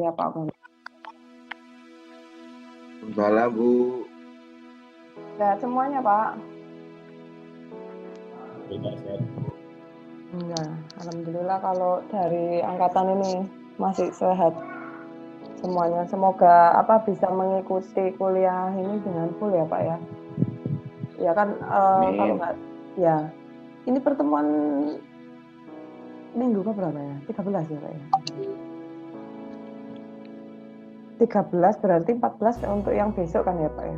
ya Pak Mun. Salam Bu. Sehat semuanya Pak. Sehat. Enggak, alhamdulillah kalau dari angkatan ini masih sehat semuanya. Semoga bisa mengikuti kuliah ini dengan full ya Pak ya. Ya kan kalau nggak ya ini pertemuan minggu berapa ya? 13 ya Pak ya. 13 berarti 14 untuk yang besok kan ya Pak ya.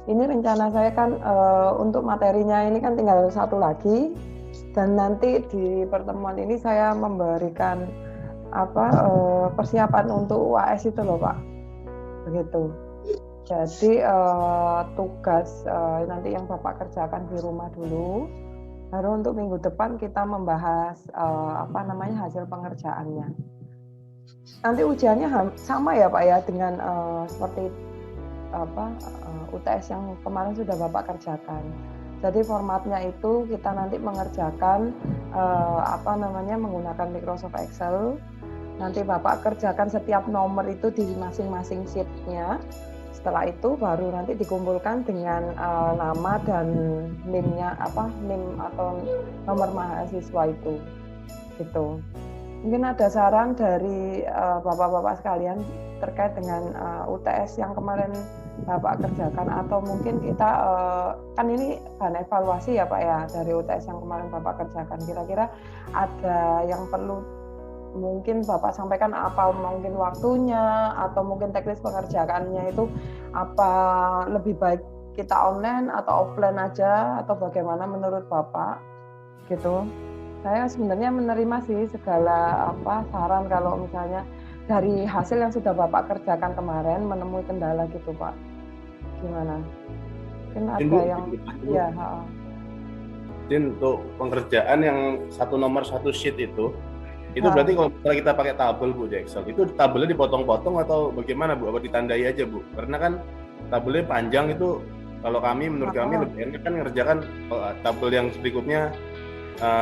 Ini rencana saya kan untuk materinya ini kan tinggal satu lagi, dan nanti di pertemuan ini saya memberikan persiapan untuk UAS itu loh Pak, begitu. Jadi tugas nanti yang Bapak kerjakan di rumah dulu, baru untuk minggu depan kita membahas hasil pengerjaannya. Nanti ujiannya sama ya Pak ya dengan seperti UTS yang kemarin sudah Bapak kerjakan. Jadi formatnya itu kita nanti mengerjakan menggunakan Microsoft Excel. Nanti Bapak kerjakan setiap nomor itu di masing-masing sheet-nya. Setelah itu baru nanti dikumpulkan dengan nama dan NIM-nya NIM atau nomor mahasiswa itu. Gitu. Mungkin ada saran dari Bapak-bapak sekalian terkait dengan UTS yang kemarin Bapak kerjakan, atau mungkin kita kan ini bahan evaluasi ya Pak ya dari UTS yang kemarin Bapak kerjakan. Kira-kira ada yang perlu mungkin Bapak sampaikan, apa mungkin waktunya atau mungkin teknis pengerjaannya itu apa lebih baik kita online atau offline aja, atau bagaimana menurut Bapak gitu. Saya sebenarnya menerima sih segala saran kalau misalnya dari hasil yang sudah Bapak kerjakan kemarin menemui kendala gitu Pak. Gimana? Mungkin ada yang ya. Jadi untuk pengerjaan yang satu nomor satu sheet itu berarti kalau kita pakai tabel Bu di Excel, itu tabelnya dipotong-potong atau bagaimana Bu? Apa ditandai aja Bu? Karena kan tabelnya panjang itu, kalau menurut kami lebih enak kan ngerjakan tabel yang berikutnya.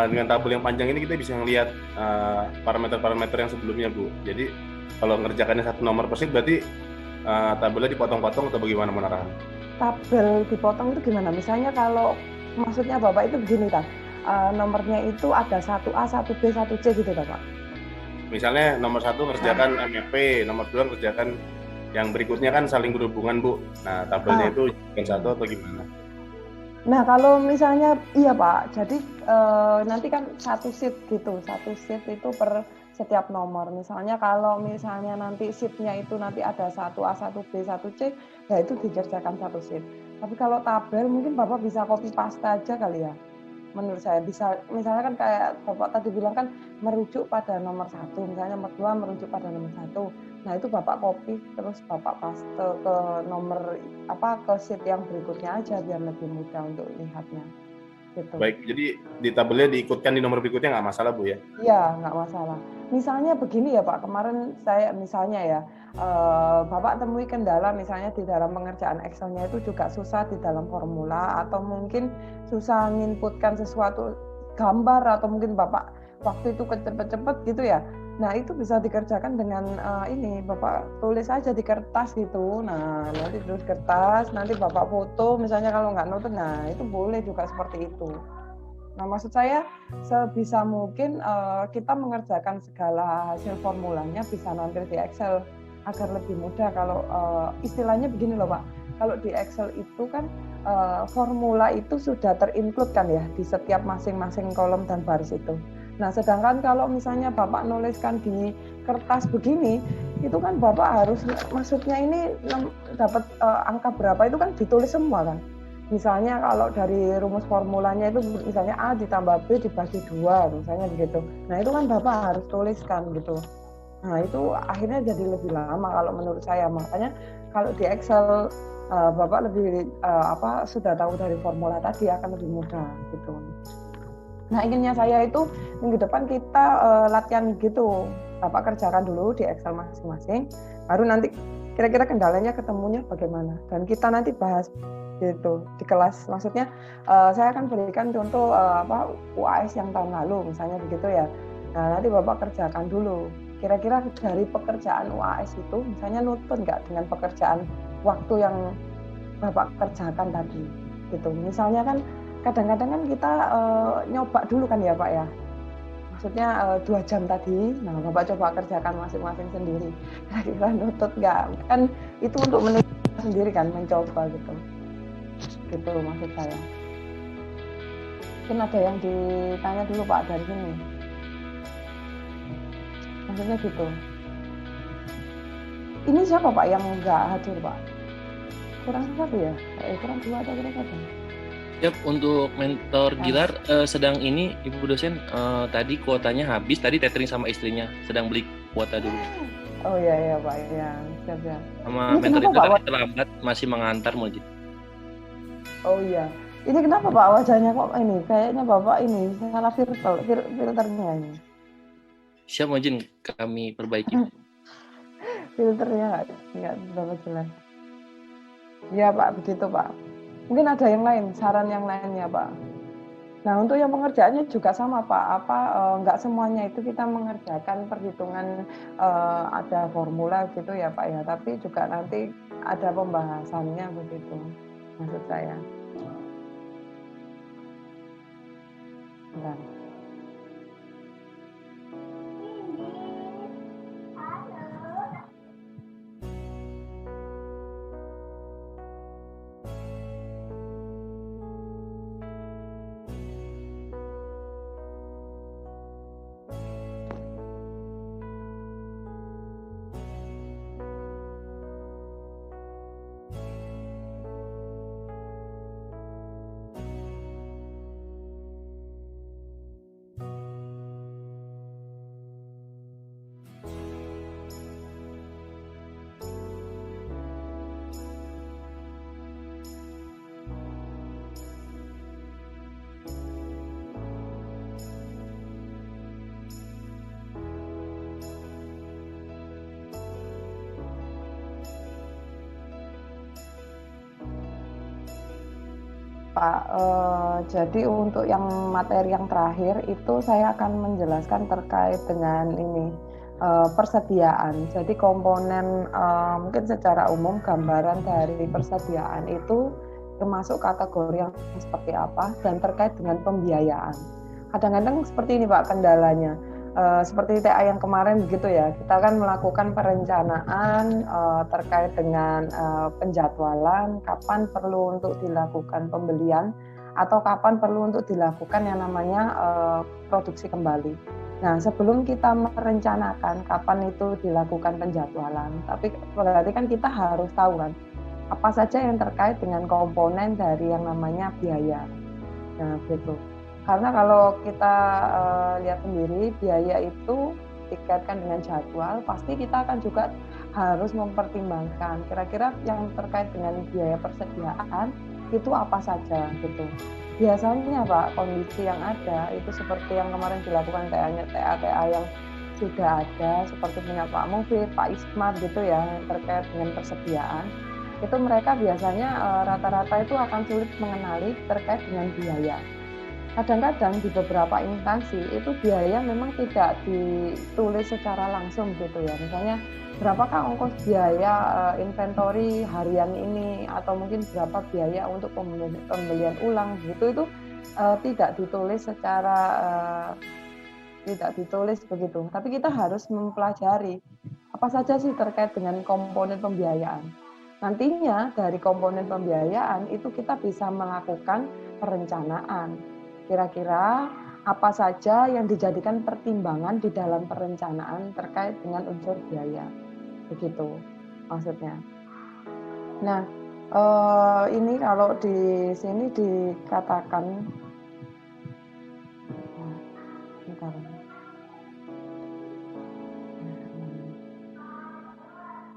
Dengan tabel yang panjang ini kita bisa melihat parameter-parameter yang sebelumnya Bu. Jadi kalau ngerjakannya satu nomor per sheet berarti tabelnya dipotong-potong atau bagaimana menarahan? Tabel dipotong itu gimana? Misalnya kalau maksudnya Bapak itu begini nomornya itu ada 1A, 1B, 1C gitu Pak? Misalnya nomor 1 ngerjakan MFP, nomor 2 ngerjakan yang berikutnya kan saling berhubungan Bu. Nah tabelnya itu yang satu atau gimana? Nah kalau misalnya iya Pak, jadi nanti kan satu sheet itu per setiap nomor. Misalnya kalau nanti sheet-nya itu nanti ada 1A, 1B, 1C, ya itu dikerjakan satu sheet. Tapi kalau tabel mungkin Bapak bisa copy paste aja kali ya. Menurut saya bisa, misalnya kan kayak Bapak tadi bilang kan merujuk pada nomor 1, misalnya nomor 2 merujuk pada nomor 1. Nah itu Bapak copy terus Bapak paste ke nomor ke sheet yang berikutnya aja biar lebih mudah untuk lihatnya. Gitu. Baik, jadi di tabelnya diikutkan di nomor berikutnya nggak masalah Bu ya? Iya, nggak masalah. Misalnya begini ya Pak, kemarin saya misalnya ya Bapak temui kendala misalnya di dalam pengerjaan Excel-nya itu juga susah di dalam formula, atau mungkin susah nginputkan sesuatu gambar, atau mungkin Bapak waktu itu cepet-cepet gitu ya. Nah itu bisa dikerjakan dengan ini Bapak tulis aja di kertas gitu. Nah nanti tulis kertas, nanti Bapak foto misalnya kalau nggak note, nah itu boleh juga seperti itu. Nah maksud saya sebisa mungkin kita mengerjakan segala hasil formulanya bisa nampil di Excel agar lebih mudah. Kalau istilahnya begini loh Pak, kalau di Excel itu kan formula itu sudah terinclude kan ya di setiap masing-masing kolom dan baris itu. Nah sedangkan kalau misalnya Bapak nuliskan di kertas begini, itu kan Bapak harus, maksudnya ini dapat angka berapa itu kan ditulis semua kan. Misalnya kalau dari rumus formulanya itu misalnya A ditambah B dibagi 2 misalnya begitu. Nah itu kan Bapak harus tuliskan gitu. Nah itu akhirnya jadi lebih lama kalau menurut saya. Makanya kalau di Excel Bapak lebih sudah tahu dari formula tadi akan lebih mudah gitu. Nah inginnya saya itu minggu depan kita latihan gitu. Bapak kerjakan dulu di Excel masing-masing, baru nanti kira-kira kendalanya ketemunya bagaimana. Dan kita nanti bahas gitu di kelas. Maksudnya saya akan berikan contoh UAS yang tahun lalu misalnya begitu ya. Nah nanti Bapak kerjakan dulu Kira-kira dari pekerjaan UAS itu, misalnya nutut nggak dengan pekerjaan waktu yang Bapak kerjakan tadi, gitu. Misalnya kan kadang-kadang kan kita nyoba dulu kan ya Pak ya. Maksudnya 2 jam tadi, nah Bapak coba kerjakan masing-masing sendiri. Kira-kira nutut nggak? Kan itu untuk mencoba sendiri kan, mencoba gitu. Gitu maksud saya. Mungkin ada yang ditanya dulu Pak dari sini. Maksudnya gitu. Ini siapa Pak yang nggak hadir Pak? Kurang satu ya? Kurang 2 atau kurang 1? Yap, untuk mentor Gilar sedang ini Ibu dosen tadi kuotanya habis, tadi tethering sama istrinya sedang beli kuota dulu. Oh iya Pak, ya siap. Sama Ini mentor itu Pak, tadi terlambat, masih mengantar Mujid. Oh iya, ini kenapa Pak wajahnya kok ini? Kayaknya Bapak ini salah filternya ini. Siap Mujid, kami perbaiki. Filternya nggak berapa jelas. Ya Pak, begitu Pak. Mungkin ada yang lain, saran yang lainnya Pak. Nah untuk yang pengerjaannya juga sama Pak. Nggak semuanya itu kita mengerjakan perhitungan ada formula gitu ya Pak ya. Tapi juga nanti ada pembahasannya begitu, maksud saya. Bentar. Pak, jadi untuk yang materi yang terakhir itu saya akan menjelaskan terkait dengan ini persediaan. Jadi komponen mungkin secara umum gambaran dari persediaan itu termasuk kategori yang seperti apa dan terkait dengan pembiayaan. Kadang-kadang seperti ini Pak kendalanya. Seperti TA yang kemarin begitu ya, kita kan melakukan perencanaan terkait dengan penjadwalan, kapan perlu untuk dilakukan pembelian atau kapan perlu untuk dilakukan yang namanya produksi kembali. Nah sebelum kita merencanakan kapan itu dilakukan penjadwalan, tapi berarti kan kita harus tahu kan apa saja yang terkait dengan komponen dari yang namanya biaya. Nah gitu. Karena kalau kita lihat sendiri biaya itu dikaitkan dengan jadwal, pasti kita akan juga harus mempertimbangkan kira-kira yang terkait dengan biaya persediaan itu apa saja gitu. Biasanya Pak kondisi yang ada itu seperti yang kemarin dilakukan TA yang sudah ada seperti punya Pak Mufid, Pak Ismat gitu ya terkait dengan persediaan. Itu mereka biasanya rata-rata itu akan sulit mengenali terkait dengan biaya. Kadang-kadang di beberapa instansi itu biaya memang tidak ditulis secara langsung gitu ya. Misalnya berapakah ongkos biaya inventory harian ini atau mungkin berapa biaya untuk pembelian ulang gitu itu tidak ditulis secara tidak ditulis begitu. Tapi kita harus mempelajari apa saja sih terkait dengan komponen pembiayaan. Nantinya dari komponen pembiayaan itu kita bisa melakukan perencanaan. Kira-kira apa saja yang dijadikan pertimbangan di dalam perencanaan terkait dengan unsur biaya, begitu maksudnya. Nah, ini kalau di sini dikatakan, bentar.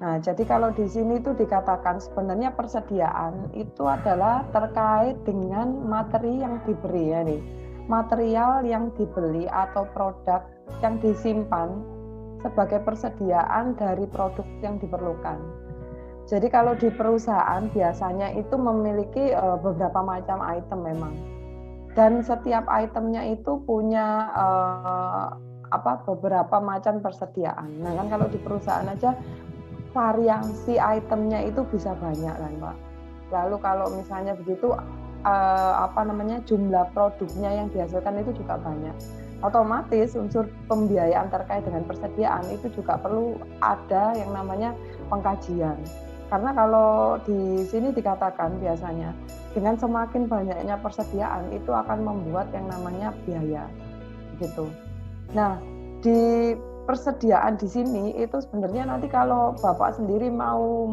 Nah, jadi kalau di sini itu dikatakan sebenarnya persediaan itu adalah terkait dengan materi yang diberi ya nih. Material yang dibeli atau produk yang disimpan sebagai persediaan dari produk yang diperlukan. Jadi kalau di perusahaan biasanya itu memiliki beberapa macam item memang. Dan setiap itemnya itu punya beberapa macam persediaan. Nah kan kalau di perusahaan aja variasi itemnya itu bisa banyak kan Pak. Lalu kalau misalnya begitu jumlah produknya yang dihasilkan itu juga banyak. Otomatis unsur pembiayaan terkait dengan persediaan itu juga perlu ada yang namanya pengkajian. Karena kalau di sini dikatakan biasanya dengan semakin banyaknya persediaan itu akan membuat yang namanya biaya gitu. Nah, di persediaan di sini itu sebenarnya nanti kalau Bapak sendiri mau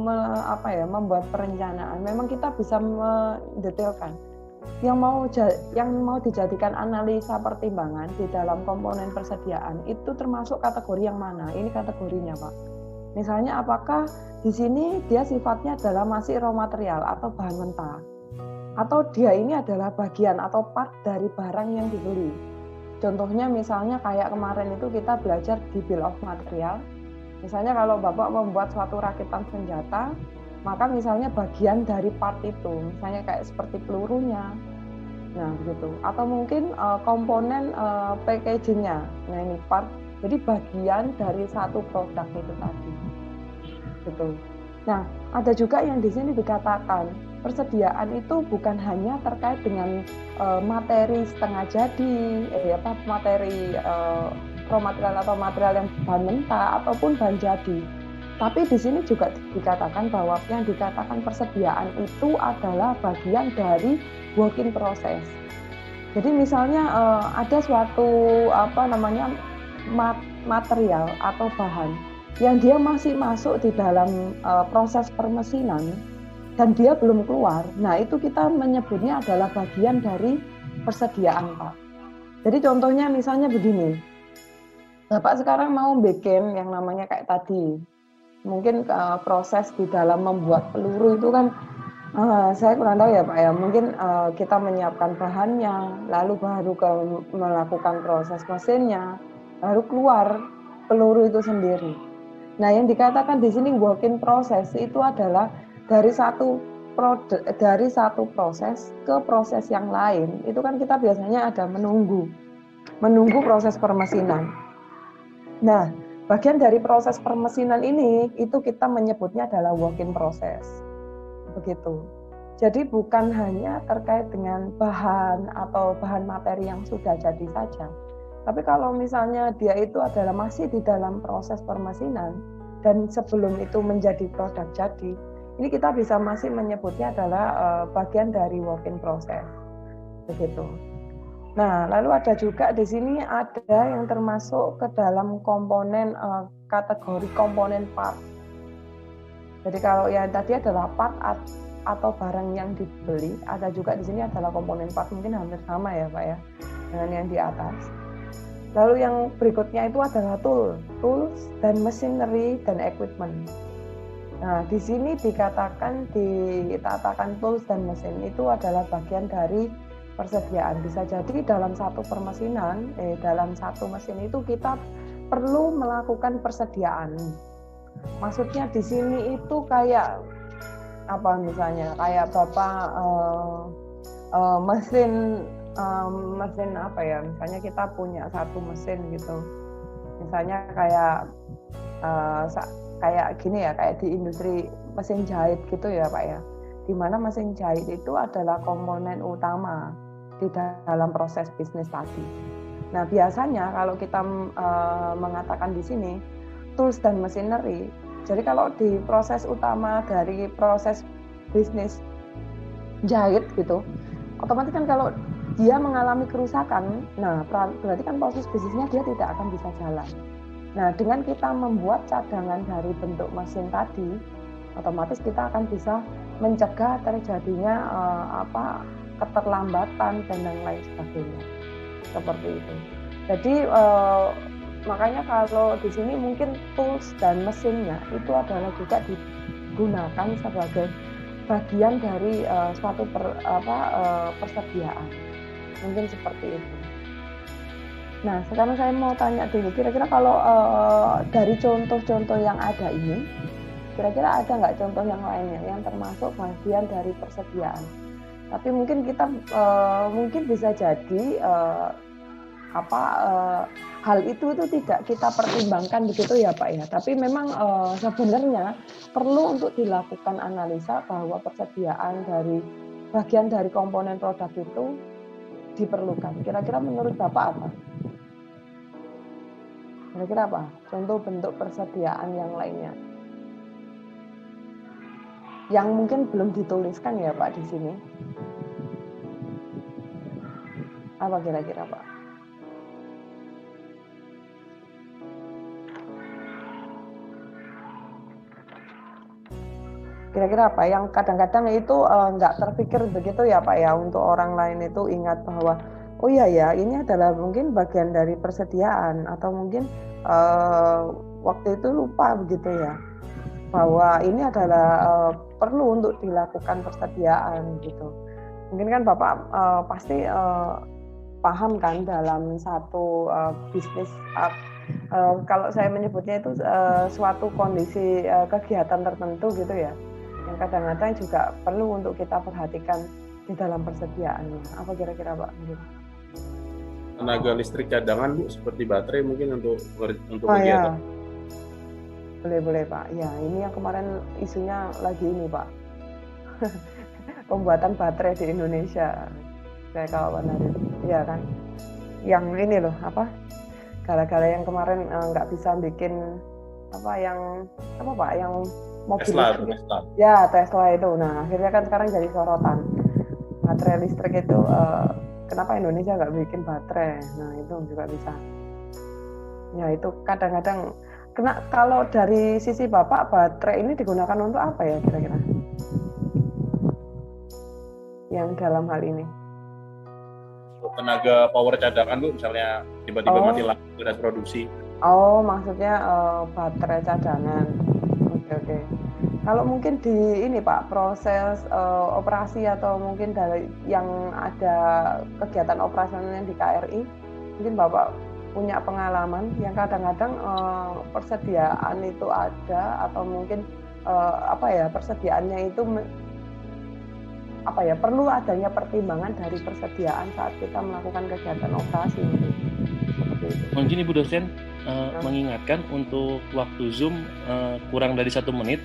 membuat perencanaan, memang kita bisa mendetailkan yang mau dijadikan analisa pertimbangan di dalam komponen persediaan itu termasuk kategori yang mana? Ini kategorinya, Pak. Misalnya apakah di sini dia sifatnya adalah masih raw material atau bahan mentah, atau dia ini adalah bagian atau part dari barang yang dibeli. Contohnya misalnya kayak kemarin itu kita belajar di bill of material. Misalnya kalau Bapak membuat suatu rakitan senjata, maka misalnya bagian dari part itu, misalnya kayak seperti pelurunya, nah gitu, atau mungkin komponen packagingnya, nah ini part, jadi bagian dari satu produk itu tadi, gitu. Nah ada juga yang di sini dikatakan persediaan itu bukan hanya terkait dengan materi setengah jadi, materi raw material atau material yang bahan mentah ataupun bahan jadi. Tapi di sini juga dikatakan bahwa yang dikatakan persediaan itu adalah bagian dari work in process. Jadi misalnya ada suatu material atau bahan yang dia masih masuk di dalam proses permesinan dan dia belum keluar. Nah, itu kita menyebutnya adalah bagian dari persediaan, Pak. Jadi contohnya misalnya begini. Bapak sekarang mau bikin yang namanya kayak tadi. Mungkin proses di dalam membuat peluru itu kan saya kurang tahu ya Pak ya, mungkin kita menyiapkan bahannya, lalu baru melakukan proses mesinnya, baru keluar peluru itu sendiri. Nah yang dikatakan di sini work in process itu adalah dari satu proses ke proses yang lain, itu kan kita biasanya ada menunggu proses permesinan. Nah bagian dari proses permesinan ini itu kita menyebutnya adalah work in process. Begitu. Jadi bukan hanya terkait dengan bahan atau bahan materi yang sudah jadi saja. Tapi kalau misalnya dia itu adalah masih di dalam proses permesinan dan sebelum itu menjadi produk jadi, ini kita bisa masih menyebutnya adalah bagian dari work in process. Begitu. Nah, lalu ada juga di sini ada yang termasuk ke dalam komponen kategori komponen part. Jadi kalau yang tadi adalah part atau barang yang dibeli, ada juga di sini adalah komponen part, mungkin hampir sama ya Pak ya dengan yang di atas. Lalu yang berikutnya itu adalah tools dan machinery dan equipment. Nah, di sini dikatakan tools dan mesin itu adalah bagian dari persediaan. Bisa jadi dalam satu permesinan, dalam satu mesin itu kita perlu melakukan persediaan. Maksudnya di sini itu kayak apa misalnya, kayak Bapak mesin apa ya, misalnya kita punya satu mesin gitu. Misalnya kayak gini ya, kayak di industri mesin jahit gitu ya Pak ya. Di mana mesin jahit itu adalah komponen utama di dalam proses bisnis tadi. Nah biasanya kalau kita mengatakan di sini tools dan machinery, jadi kalau di proses utama dari proses bisnis jahit gitu, otomatis kan kalau dia mengalami kerusakan, nah berarti kan proses bisnisnya dia tidak akan bisa jalan. Nah dengan kita membuat cadangan dari bentuk mesin tadi, otomatis kita akan bisa mencegah terjadinya keterlambatan dan yang lain sebagainya, seperti itu. Jadi makanya kalau di sini mungkin tools dan mesinnya itu adalah juga digunakan sebagai bagian dari suatu persediaan, mungkin seperti itu. Nah sekarang saya mau tanya dulu, kira-kira kalau dari contoh-contoh yang ada ini, kira-kira ada nggak contoh yang lainnya yang termasuk bagian dari persediaan? Tapi mungkin kita mungkin bisa jadi hal itu tidak kita pertimbangkan begitu ya Pak ya. Tapi memang sebenarnya perlu untuk dilakukan analisa bahwa persediaan dari bagian dari komponen produk itu diperlukan. Kira-kira menurut Bapak apa? Kira-kira apa? Contoh bentuk persediaan yang lainnya. Yang mungkin belum dituliskan ya Pak di sini. Apa kira-kira Pak? Kira-kira apa yang kadang-kadang itu nggak terpikir begitu ya Pak ya, untuk orang lain itu ingat bahwa oh iya ya ini adalah mungkin bagian dari persediaan, atau mungkin waktu itu lupa begitu ya bahwa ini adalah perlu untuk dilakukan persediaan gitu. Mungkin kan Bapak pasti paham kan dalam satu bisnis, kalau saya menyebutnya itu suatu kondisi kegiatan tertentu gitu ya, yang kadang-kadang juga perlu untuk kita perhatikan di dalam persediaannya. Apa kira-kira Pak? Tenaga listrik cadangan Bu, seperti baterai mungkin untuk Ya. kegiatan. Boleh Pak. Ya, ini yang kemarin isunya lagi ini Pak. Pembuatan baterai di Indonesia. Saya kawan dari, ya kan. Yang ini loh, apa? Gara-gara yang kemarin nggak bisa bikin yang mobil Tesla. Ya, Tesla itu. Nah, akhirnya kan sekarang jadi sorotan. Baterai listrik itu kenapa Indonesia nggak bikin baterai? Nah, itu juga bisa. Ya, itu kadang-kadang kalau dari sisi Bapak, baterai ini digunakan untuk apa ya kira-kira? Yang dalam hal ini? Tenaga power cadangan Bu, misalnya tiba-tiba mati lampu dan produksi. Oh, maksudnya baterai cadangan. Oke. Kalau mungkin di ini Pak, proses operasi atau mungkin dari yang ada kegiatan operasionalnya di KRI, mungkin Bapak punya pengalaman yang kadang-kadang persediaan itu ada, atau mungkin persediaannya itu perlu adanya pertimbangan dari persediaan saat kita melakukan kegiatan operasi mungkin. Seperti itu. Mungkin Ibu dosen mengingatkan untuk waktu Zoom kurang dari 1 menit.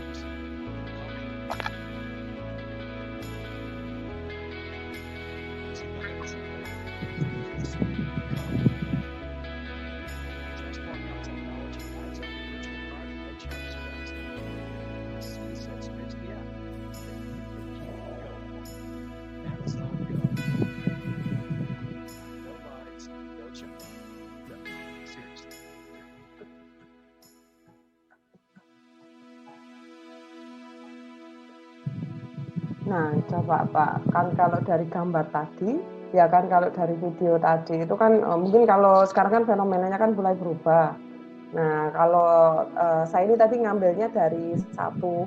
Nah, coba Pak, kan kalau dari gambar tadi, ya kan kalau dari video tadi itu kan mungkin kalau sekarang kan fenomenanya kan mulai berubah. Nah, kalau saya ini tadi ngambilnya dari satu,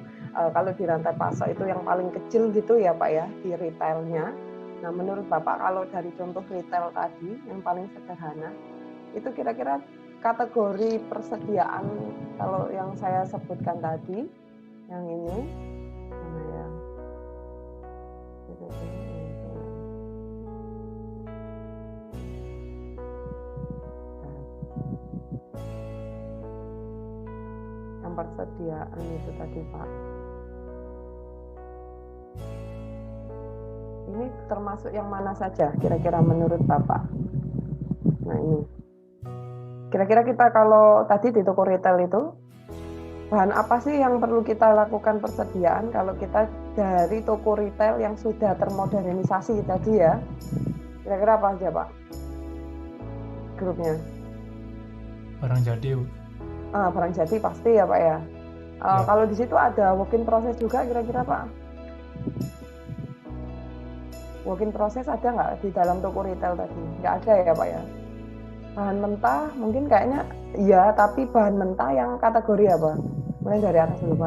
kalau di rantai pasok itu yang paling kecil gitu ya Pak ya, di retailnya. Nah, menurut Bapak kalau dari contoh retail tadi yang paling sederhana, itu kira-kira kategori persediaan kalau yang saya sebutkan tadi, yang ini, yang persediaan itu tadi Pak, ini termasuk yang mana saja kira-kira menurut Bapak? Nah ini kira-kira kita kalau tadi di toko retail itu bahan apa sih yang perlu kita lakukan persediaan kalau kita dari toko retail yang sudah termodernisasi tadi ya? Kira-kira apa aja Pak grupnya? Barang jadi. Barang jadi pasti ya Pak ya. Kalau di situ ada work in process juga kira-kira Pak? Work in process ada nggak di dalam toko retail tadi? Nggak ada ya Pak ya? Bahan mentah mungkin kayaknya iya, tapi bahan mentah yang kategori apa? Mulai dari atas dulu.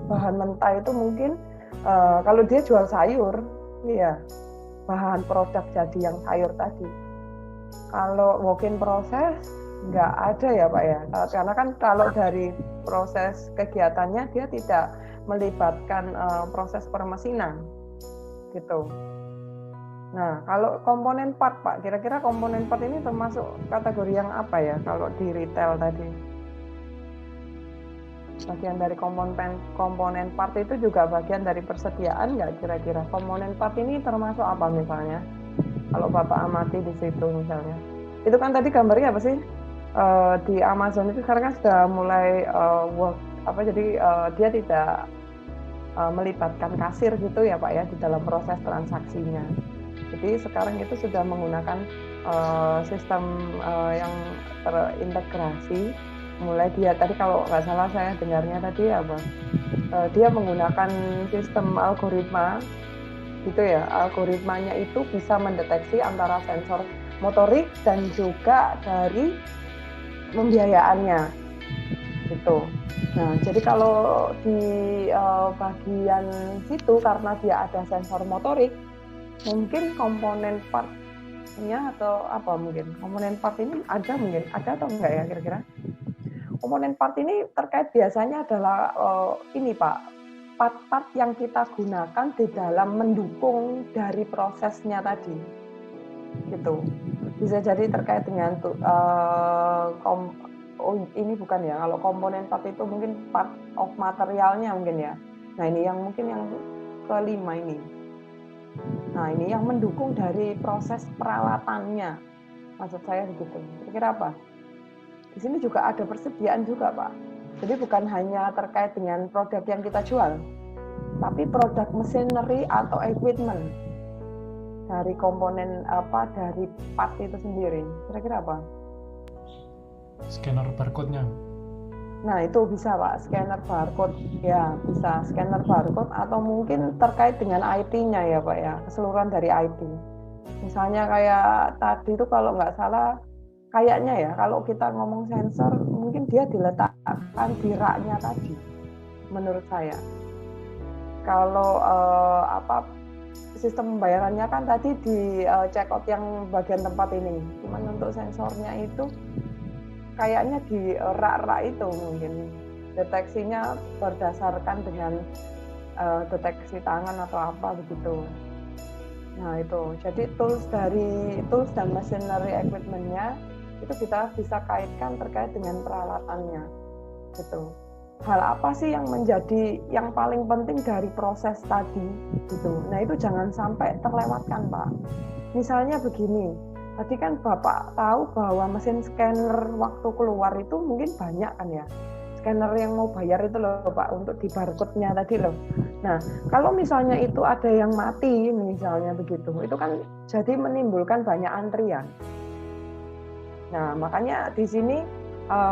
Bahan mentah itu mungkin kalau dia jual sayur, iya, bahan produk jadi yang sayur tadi. Kalau work in process nggak ada ya Pak ya, karena kan kalau dari proses kegiatannya dia tidak melibatkan proses permesinan gitu. Nah, kalau komponen part Pak, kira-kira komponen part ini termasuk kategori yang apa ya kalau di retail tadi? Bagian dari komponen part itu juga bagian dari persediaan nggak kira-kira? Komponen part ini termasuk apa misalnya? Kalau Bapak amati di situ misalnya. Itu kan tadi gambarnya apa sih? Di Amazon itu sekarang kan sudah mulai dia tidak melibatkan kasir gitu ya Pak ya di dalam proses transaksinya. Jadi sekarang itu sudah menggunakan sistem yang terintegrasi. Mulai dia tadi kalau nggak salah saya dengarnya tadi dia menggunakan sistem algoritma gitu ya. Algoritmanya itu bisa mendeteksi antara sensor motorik dan juga dari pembiayaannya gitu. Nah, jadi kalau di bagian situ karena dia ada sensor motorik, mungkin komponen partnya atau apa mungkin komponen part ini ada atau enggak ya kira-kira? Komponen part ini terkait biasanya adalah ini Pak, part-part yang kita gunakan di dalam mendukung dari prosesnya tadi, gitu. Bisa jadi terkait dengan ini bukan ya, kalau komponen part itu mungkin part of materialnya mungkin ya. Nah ini yang mungkin yang kelima ini. Nah ini yang mendukung dari proses peralatannya, maksud saya begitu. Kira-kira apa? Di sini juga ada persediaan juga Pak. Jadi bukan hanya terkait dengan produk yang kita jual, tapi produk machinery atau equipment dari komponen dari part itu sendiri. Kira-kira apa? Scanner barcode-nya. Nah itu bisa Pak, scanner barcode ya bisa scanner barcode atau mungkin terkait dengan IT-nya ya Pak ya, keseluruhan dari IT. Misalnya kayak tadi itu kalau nggak salah kayaknya ya kalau kita ngomong sensor mungkin dia diletakkan di rak-nya tadi menurut saya. Kalau sistem pembayarannya kan tadi di checkout yang bagian tempat ini, cuman untuk sensornya itu kayaknya di rak-rak itu mungkin deteksinya berdasarkan dengan deteksi tangan atau apa begitu. Nah itu jadi tools dan machinery equipment-nya itu kita bisa kaitkan terkait dengan peralatannya gitu. Hal apa sih yang menjadi yang paling penting dari proses tadi gitu. Nah itu jangan sampai terlewatkan Pak. Misalnya begini, tadi kan Bapak tahu bahwa mesin scanner waktu keluar itu mungkin banyak kan ya, scanner yang mau bayar itu loh Pak untuk di barcode-nya tadi loh. Nah kalau misalnya itu ada yang mati misalnya begitu, itu kan jadi menimbulkan banyak antrian. Nah makanya di sini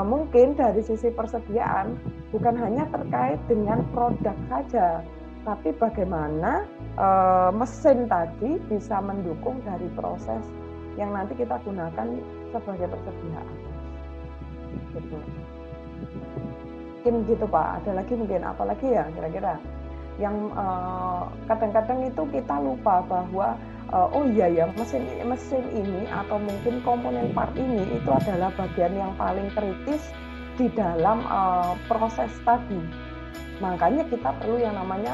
mungkin dari sisi persediaan bukan hanya terkait dengan produk saja, tapi bagaimana mesin tadi bisa mendukung dari proses yang nanti kita gunakan sebagai persediaan. Gitu. Mungkin gitu Pak. Ada lagi mungkin apalagi ya kira-kira yang kadang-kadang itu kita lupa bahwa mesin ini atau mungkin komponen part ini itu adalah bagian yang paling kritis di dalam proses tadi. Makanya kita perlu yang namanya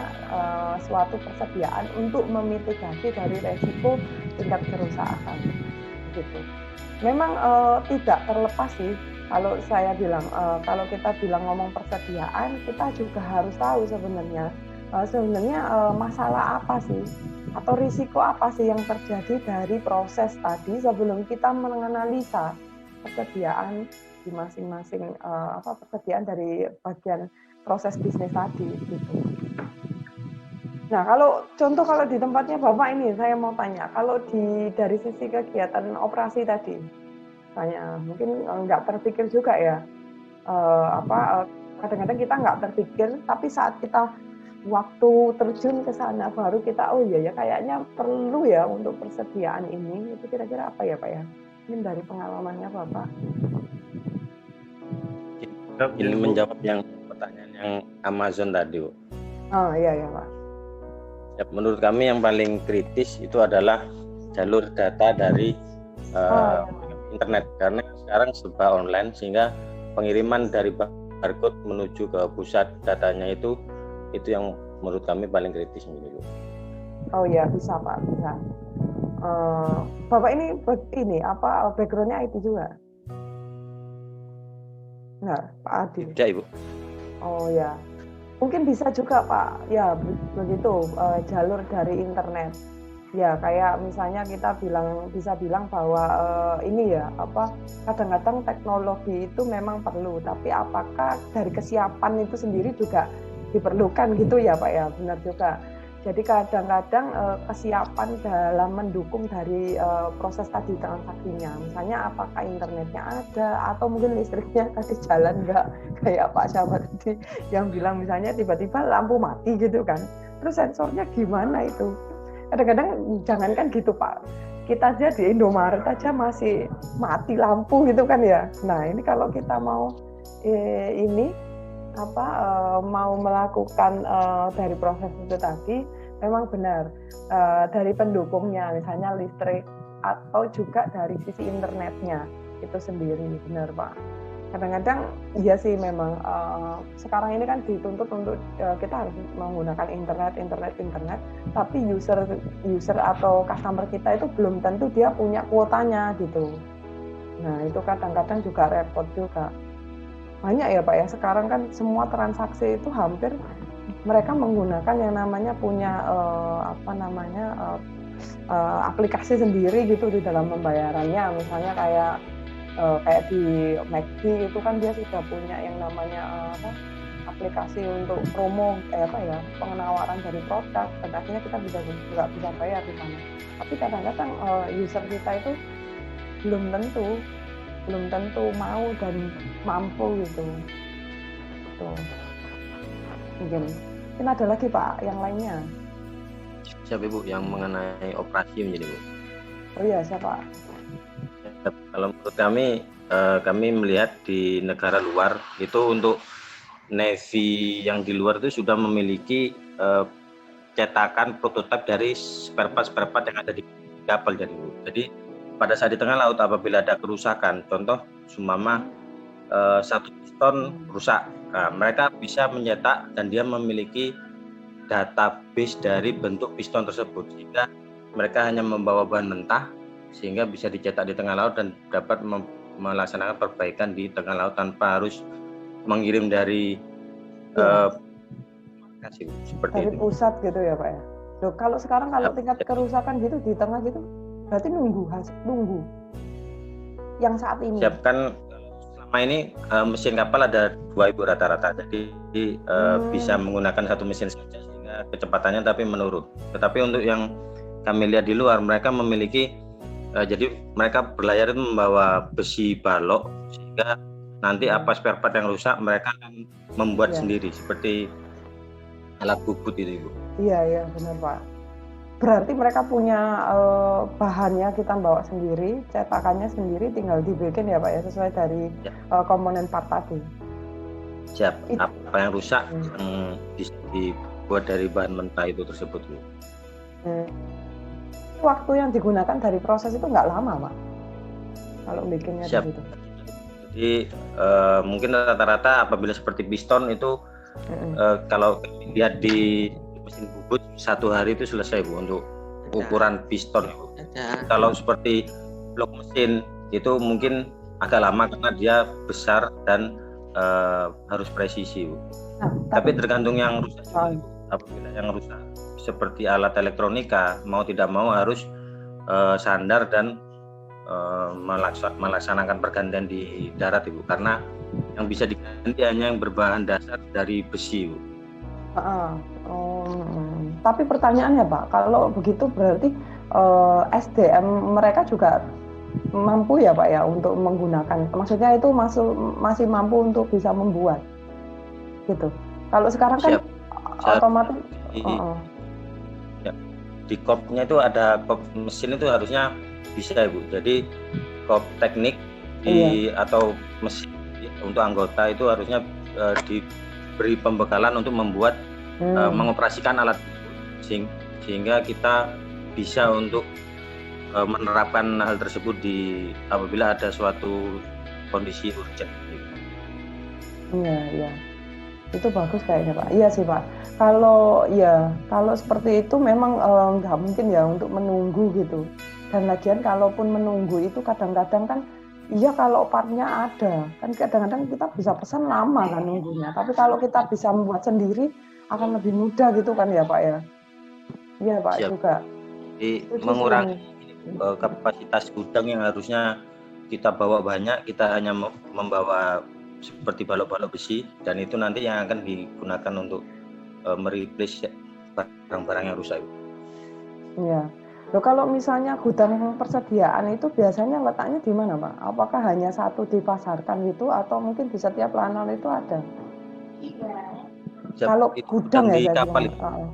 suatu persediaan untuk memitigasi dari resiko tingkat kerusakan. Gitu. Memang tidak terlepas sih kalau saya bilang kalau kita bilang ngomong persediaan, kita juga harus tahu sebenarnya masalah apa sih atau risiko apa sih yang terjadi dari proses tadi sebelum kita menganalisa persediaan di masing-masing persediaan dari bagian proses bisnis tadi gitu. Nah, kalau di tempatnya Bapak ini saya mau tanya, kalau dari sisi kegiatan operasi tadi, mungkin nggak terpikir juga ya, kadang-kadang kita nggak terpikir, tapi saat kita waktu terjun ke sana baru kita kayaknya perlu ya untuk persediaan ini. Itu kira-kira apa ya Pak ya? Mungkin dari pengalamannya Bapak. Ini menjawab yang pertanyaan yang Amazon tadi, Bu. Oh iya Pak. Ya, menurut kami yang paling kritis itu adalah jalur data dari internet, karena sekarang serba online sehingga pengiriman dari barcode menuju ke pusat datanya itu yang menurut kami paling kritis gitu. Oh iya bisa Pak, bisa. Bapak ini apa backgroundnya IT juga? Nah, Pak Adi. Tidak, Ibu. Oh ya, mungkin bisa juga Pak. Ya begitu jalur dari internet. Ya kayak misalnya kita bisa bilang bahwa ini ya apa kadang-kadang teknologi itu memang perlu, tapi apakah dari kesiapan itu sendiri juga diperlukan gitu ya Pak ya, benar juga. Jadi kadang-kadang kesiapan dalam mendukung dari proses tadi transaksinya, misalnya apakah internetnya ada atau mungkin listriknya tadi jalan nggak, kayak Pak Syahmat tadi yang bilang misalnya tiba-tiba lampu mati gitu kan, terus sensornya gimana itu? Kadang-kadang jangankan gitu Pak, kita aja di Indomaret aja masih mati lampu gitu kan ya. Nah ini kalau kita mau mau melakukan dari proses itu tadi, memang benar dari pendukungnya, misalnya listrik atau juga dari sisi internetnya itu sendiri, benar Pak. Kadang-kadang iya sih memang sekarang ini kan dituntut untuk kita harus menggunakan internet, tapi user atau customer kita itu belum tentu dia punya kuotanya gitu. Nah itu kadang-kadang juga repot juga. Banyak ya Pak ya, sekarang kan semua transaksi itu hampir mereka menggunakan yang namanya punya aplikasi sendiri gitu di dalam pembayarannya. Misalnya kayak di McD itu kan dia sudah punya yang namanya aplikasi untuk promo penawaran dari produk, dan akhirnya kita bisa bayar di sana. Tapi kadang-kadang user kita itu belum tentu mau dan mampu gitu. Tuh. Mungkin ada lagi Pak yang lainnya. Siapa Ibu yang mengenai operasi menjadi Bu? Oh iya siapa? Kalau menurut kami melihat di negara luar itu untuk Navy yang di luar itu sudah memiliki cetakan prototipe dari spare part yang ada di kapal jadi pada saat di tengah laut apabila ada kerusakan, contoh sumama satu piston rusak, nah, mereka bisa mencetak dan dia memiliki database dari bentuk piston tersebut, sehingga mereka hanya membawa bahan mentah sehingga bisa dicetak di tengah laut dan dapat melaksanakan perbaikan di tengah laut tanpa harus mengirim dari seperti dari itu. Pusat gitu ya Pak ya. Loh, kalau sekarang tingkat kerusakan gitu di tengah gitu berarti nunggu yang saat ini. Siapkan selama ini mesin kapal ada 2 Ibu rata-rata, jadi bisa menggunakan satu mesin saja sehingga kecepatannya tapi menurun. Tetapi untuk yang kami lihat di luar, mereka memiliki jadi mereka berlayar itu membawa besi balok sehingga nanti apa spare part yang rusak mereka akan membuat sendiri seperti alat bubut itu Ibu. Iya benar Pak. Berarti mereka punya bahannya, kita bawa sendiri, cetakannya sendiri, tinggal dibikin ya Pak ya sesuai dari komponen part tadi. Siap. Apa yang rusak bisa dibuat dari bahan mentah itu tersebut. Waktu yang digunakan dari proses itu nggak lama Pak kalau bikinnya begitu. Jadi mungkin rata-rata apabila seperti piston itu kalau lihat di mesin bubut 1 hari itu selesai Bu untuk ukuran piston. Kalau seperti blok mesin itu mungkin agak lama karena dia besar dan harus presisi Bu. Tapi tergantung yang rusak juga, Bu. Apabila yang rusak seperti alat elektronika mau tidak mau harus sandar dan melaksanakan pergantian di darat Ibu, karena yang bisa diganti hanya yang berbahan dasar dari besi Bu. Tapi pertanyaannya Pak, kalau begitu berarti SDM mereka juga mampu ya Pak ya untuk menggunakan, maksudnya itu masih mampu untuk bisa membuat gitu. Kalau sekarang kan otomatis di kopnya itu ada kop mesin itu harusnya bisa Ibu. Jadi kop teknik atau mesin untuk anggota itu harusnya diberi pembekalan untuk membuat mengoperasikan alat sehingga kita bisa untuk menerapkan hal tersebut apabila ada suatu kondisi urgent. Iya. Itu bagus kayaknya Pak. Iya sih Pak. Kalau seperti itu memang nggak mungkin ya untuk menunggu gitu. Dan lagian kalaupun menunggu itu kadang-kadang kan, iya kalau partnya ada, kan kadang-kadang kita bisa pesan lama kan nunggunya. Tapi kalau kita bisa membuat sendiri akan lebih mudah gitu kan ya Pak ya. Iya Pak Siap. juga. Jadi Itu mengurangi kapasitas gudang yang harusnya kita bawa banyak, kita hanya membawa seperti balok-balok besi, dan itu nanti yang akan digunakan untuk mereplace barang-barang yang rusak. Iya. Loh, kalau misalnya gudang persediaan itu biasanya letaknya di mana Pak? Apakah hanya satu dipasarkan gitu atau mungkin di setiap lanal itu ada? Kalau Itu gudang di ya saya kapal bilang.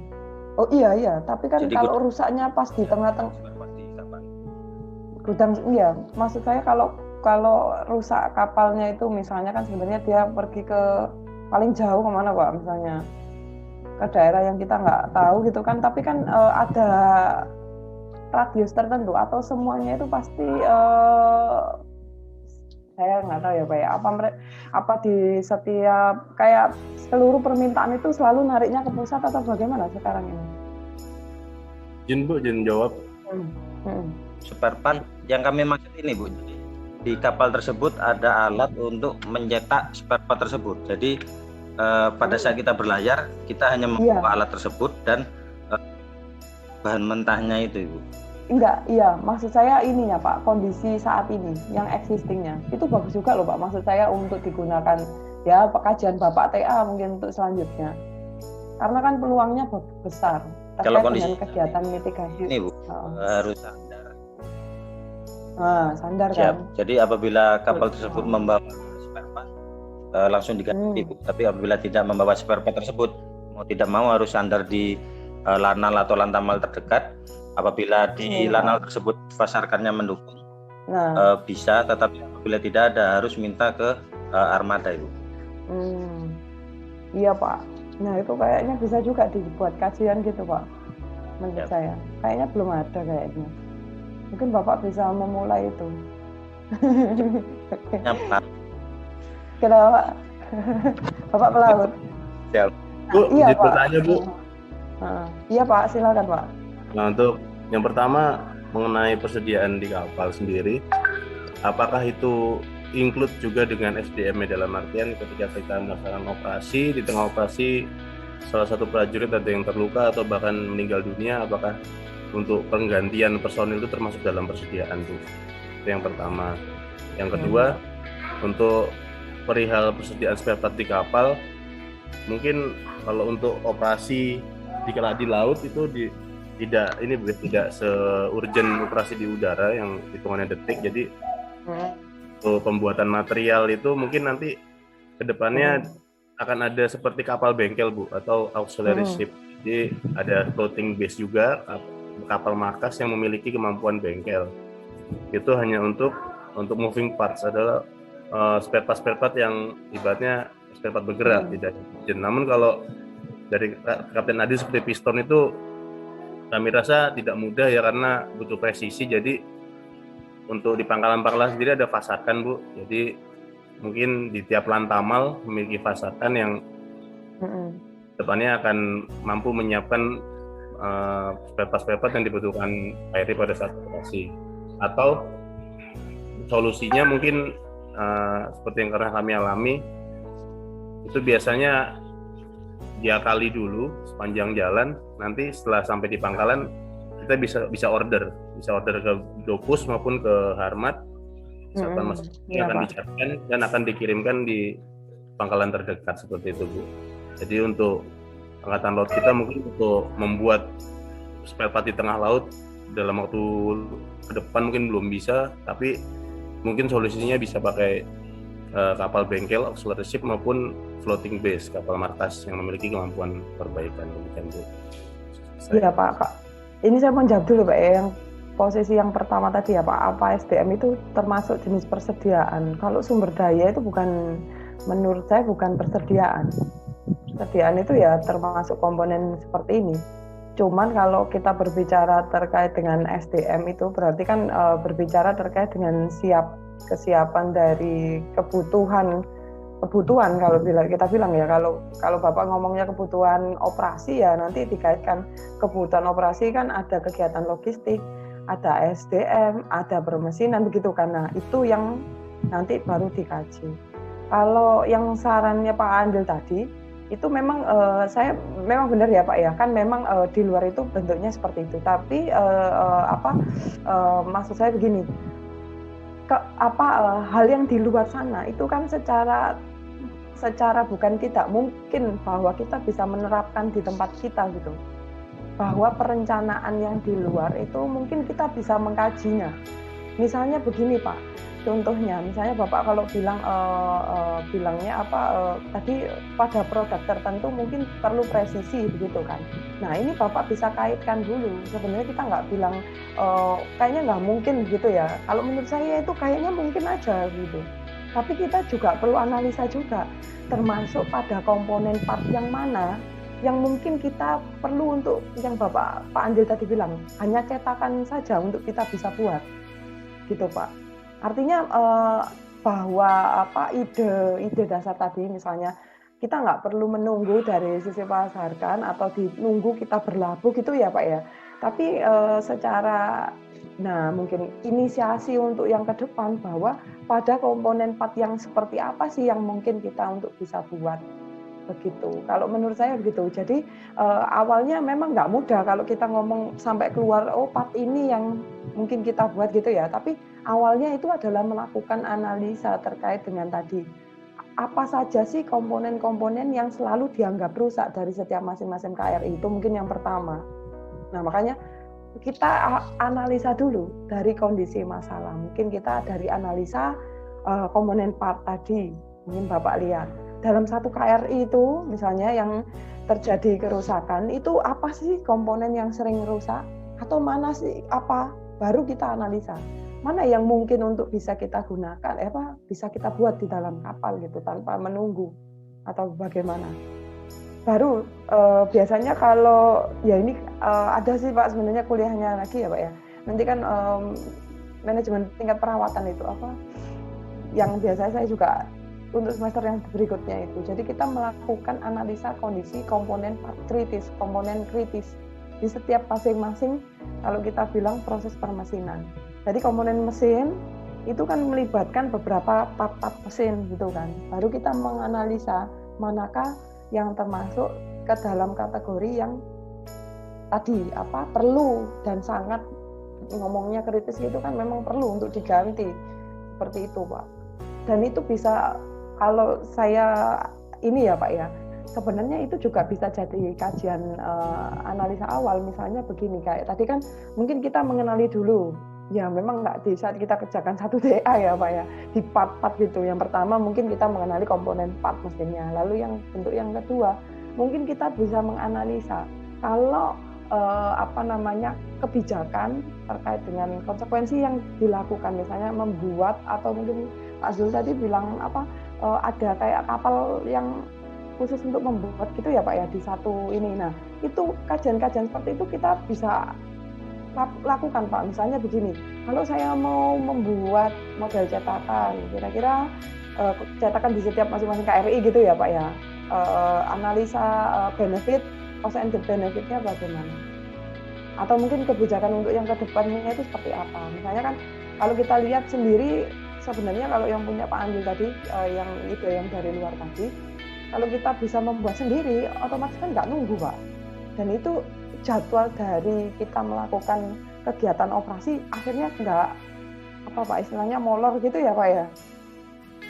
Oh iya, tapi kan Jadi kalau rusaknya pas di tengah-tengah gudang, iya, maksud saya kalau rusak kapalnya itu misalnya kan sebenarnya dia pergi ke paling jauh kemana Pak, misalnya ke daerah yang kita nggak tahu gitu kan, tapi kan ada radius tertentu atau semuanya itu pasti saya nggak tahu ya Pak ya, apa di setiap kayak seluruh permintaan itu selalu nariknya ke pusat atau bagaimana sekarang ini? Jin jawab. Spare part yang kami maksud ini Bu, jadi di kapal tersebut ada alat untuk mencetak spare part tersebut. Jadi pada saat kita berlayar kita hanya membawa alat tersebut dan bahan mentahnya itu Ibu. Enggak, iya, maksud saya ininya Pak, kondisi saat ini yang existingnya itu bagus juga loh Pak, maksud saya untuk digunakan ya kajian Bapak TA mungkin untuk selanjutnya, karena kan peluangnya besar kalau kondisi dengan kegiatan mitigasi ini Bu, harus sandar. Sandar Siap. kan. Jadi apabila kapal tersebut membawa spare part langsung diganti Bu. Tapi apabila tidak membawa spare part tersebut, mau tidak mau harus sandar di lanal atau lantamal terdekat. Apabila di lanal tersebut pasarkannya mendukung, bisa, tetapi apabila tidak ada harus minta ke armada Ibu. Iya Pak. Nah itu kayaknya bisa juga dibuat kajian gitu Pak. Menurut saya, kayaknya belum ada kayaknya. Mungkin Bapak bisa memulai itu. Kenapa? Bapak pelaut. Siap. Bu, iya Pak. Bertanya Bu. Iya Pak, silakan Pak. Nah, untuk yang pertama mengenai persediaan di kapal sendiri, apakah itu include juga dengan SDM-nya, dalam artian ketika kita melaksanakan operasi, di tengah operasi salah satu prajurit ada yang terluka atau bahkan meninggal dunia, apakah untuk penggantian personil itu termasuk dalam persediaan Bu? Itu yang pertama. Yang kedua, untuk perihal persediaan spare part di kapal, mungkin kalau untuk operasi di laut itu tidak se-urgent operasi di udara yang hitungannya detik. Jadi untuk pembuatan material itu mungkin nanti kedepannya akan ada seperti kapal bengkel Bu, atau auxiliary ship. Jadi ada floating base juga, kapal markas yang memiliki kemampuan bengkel. Itu hanya untuk moving parts, adalah spare part yang ibaratnya spare part bergerak, tidak urgent. Namun kalau dari Kapten Adi seperti piston itu kami rasa tidak mudah ya, karena butuh presisi. Jadi untuk di pangkalan-pangkalan sendiri ada fasakan Bu. Jadi mungkin di tiap lantamal memiliki fasakan yang depannya akan mampu menyiapkan spare part yang dibutuhkan KRI pada saat operasi. Atau solusinya mungkin seperti yang pernah kami alami, itu biasanya diakali dulu sepanjang jalan, nanti setelah sampai di pangkalan kita bisa order ke Dopus maupun ke Harmat, akan dicarikan dan akan dikirimkan di pangkalan terdekat, seperti itu Bu. Jadi untuk angkatan laut kita mungkin untuk membuat spare part di tengah laut dalam waktu ke depan mungkin belum bisa, tapi mungkin solusinya bisa pakai kapal bengkel, auxiliary ship maupun floating base, kapal markas yang memiliki kemampuan perbaikan. Demikian Bu. Iya Pak. Ini saya mau jawab dulu Pak ya, yang posisi yang pertama tadi ya Pak, apa SDM itu termasuk jenis persediaan. Kalau sumber daya itu bukan, menurut saya bukan persediaan. Persediaan itu ya termasuk komponen seperti ini. Cuman kalau kita berbicara terkait dengan SDM itu berarti kan berbicara terkait dengan kesiapan dari kebutuhan kebutuhan kalau kita bilang ya, kalau Bapak ngomongnya kebutuhan operasi ya nanti dikaitkan kebutuhan operasi kan ada kegiatan logistik, ada SDM, ada permesinan begitu kan. Nah, itu yang nanti baru dikaji. Kalau yang sarannya Pak Andil tadi itu memang saya memang benar ya Pak ya, kan memang di luar itu bentuknya seperti itu. Tapi maksud saya begini, hal yang di luar sana itu kan secara bukan tidak mungkin bahwa kita bisa menerapkan di tempat kita gitu. Bahwa perencanaan yang di luar itu mungkin kita bisa mengkajinya. Misalnya begini Pak, contohnya misalnya Bapak kalau bilangnya tadi pada produk tertentu mungkin perlu presisi begitu kan. Nah ini Bapak bisa kaitkan dulu. Sebenarnya kita nggak bilang kayaknya nggak mungkin gitu ya. Kalau menurut saya itu kayaknya mungkin aja gitu. Tapi kita juga perlu analisa juga, termasuk pada komponen part yang mana yang mungkin kita perlu untuk yang Pak Andil tadi bilang, hanya cetakan saja untuk kita bisa buat, gitu Pak. Artinya bahwa ide dasar tadi misalnya kita nggak perlu menunggu dari sisi pasarkan atau nunggu kita berlabuh gitu ya Pak ya. Tapi mungkin inisiasi untuk yang ke depan bahwa pada komponen part yang seperti apa sih yang mungkin kita untuk bisa buat begitu. Kalau menurut saya begitu. Jadi awalnya memang nggak mudah kalau kita ngomong sampai keluar part ini yang mungkin kita buat gitu ya. Tapi awalnya itu adalah melakukan analisa terkait dengan tadi apa saja sih komponen-komponen yang selalu dianggap rusak dari setiap masing-masing KRI, itu mungkin yang pertama. Nah makanya kita analisa dulu dari kondisi masalah. Mungkin kita dari analisa komponen part tadi, mungkin Bapak lihat dalam satu KRI itu misalnya yang terjadi kerusakan itu apa sih komponen yang sering rusak atau mana sih baru kita analisa mana yang mungkin untuk bisa kita gunakan bisa kita buat di dalam kapal gitu tanpa menunggu atau bagaimana. Baru biasanya kalau ya ini ada sih Pak sebenarnya kuliahnya lagi ya Pak ya. Nanti kan manajemen tingkat perawatan itu yang biasanya saya juga untuk semester yang berikutnya itu. Jadi kita melakukan analisa kondisi komponen kritis di setiap masing-masing kalau kita bilang proses permesinan. Jadi komponen mesin itu kan melibatkan beberapa part-part mesin gitu kan. Baru kita menganalisa manakah yang termasuk ke dalam kategori yang tadi perlu dan sangat ngomongnya kritis itu kan memang perlu untuk diganti seperti itu Pak. Dan itu bisa kalau saya ini ya Pak ya, sebenarnya itu juga bisa jadi kajian analisa awal. Misalnya begini, kayak tadi kan mungkin kita mengenali dulu ya memang nggak bisa kita kerjakan satu TA ya Pak ya, di part-part gitu. Yang pertama mungkin kita mengenali komponen part mesinnya, lalu yang bentuk yang kedua mungkin kita bisa menganalisa kalau kebijakan terkait dengan konsekuensi yang dilakukan, misalnya membuat atau mungkin Pak Zul tadi bilang ada kayak kapal yang khusus untuk membuat gitu ya Pak ya di satu ini. Nah itu kajian-kajian seperti itu kita bisa lakukan Pak. Misalnya begini, kalau saya mau membuat model cetakan, kira-kira cetakan di setiap masing-masing KRI gitu ya Pak ya, analisa benefit, cost and benefit-nya bagaimana, atau mungkin kebijakan untuk yang ke depannya itu seperti apa. Misalnya kan kalau kita lihat sendiri sebenarnya kalau yang punya Pak Andil tadi, yang ide yang dari luar tadi, kalau kita bisa membuat sendiri otomatis kan nggak nunggu Pak, dan itu jadwal dari kita melakukan kegiatan operasi akhirnya nggak istilahnya molor gitu ya Pak ya.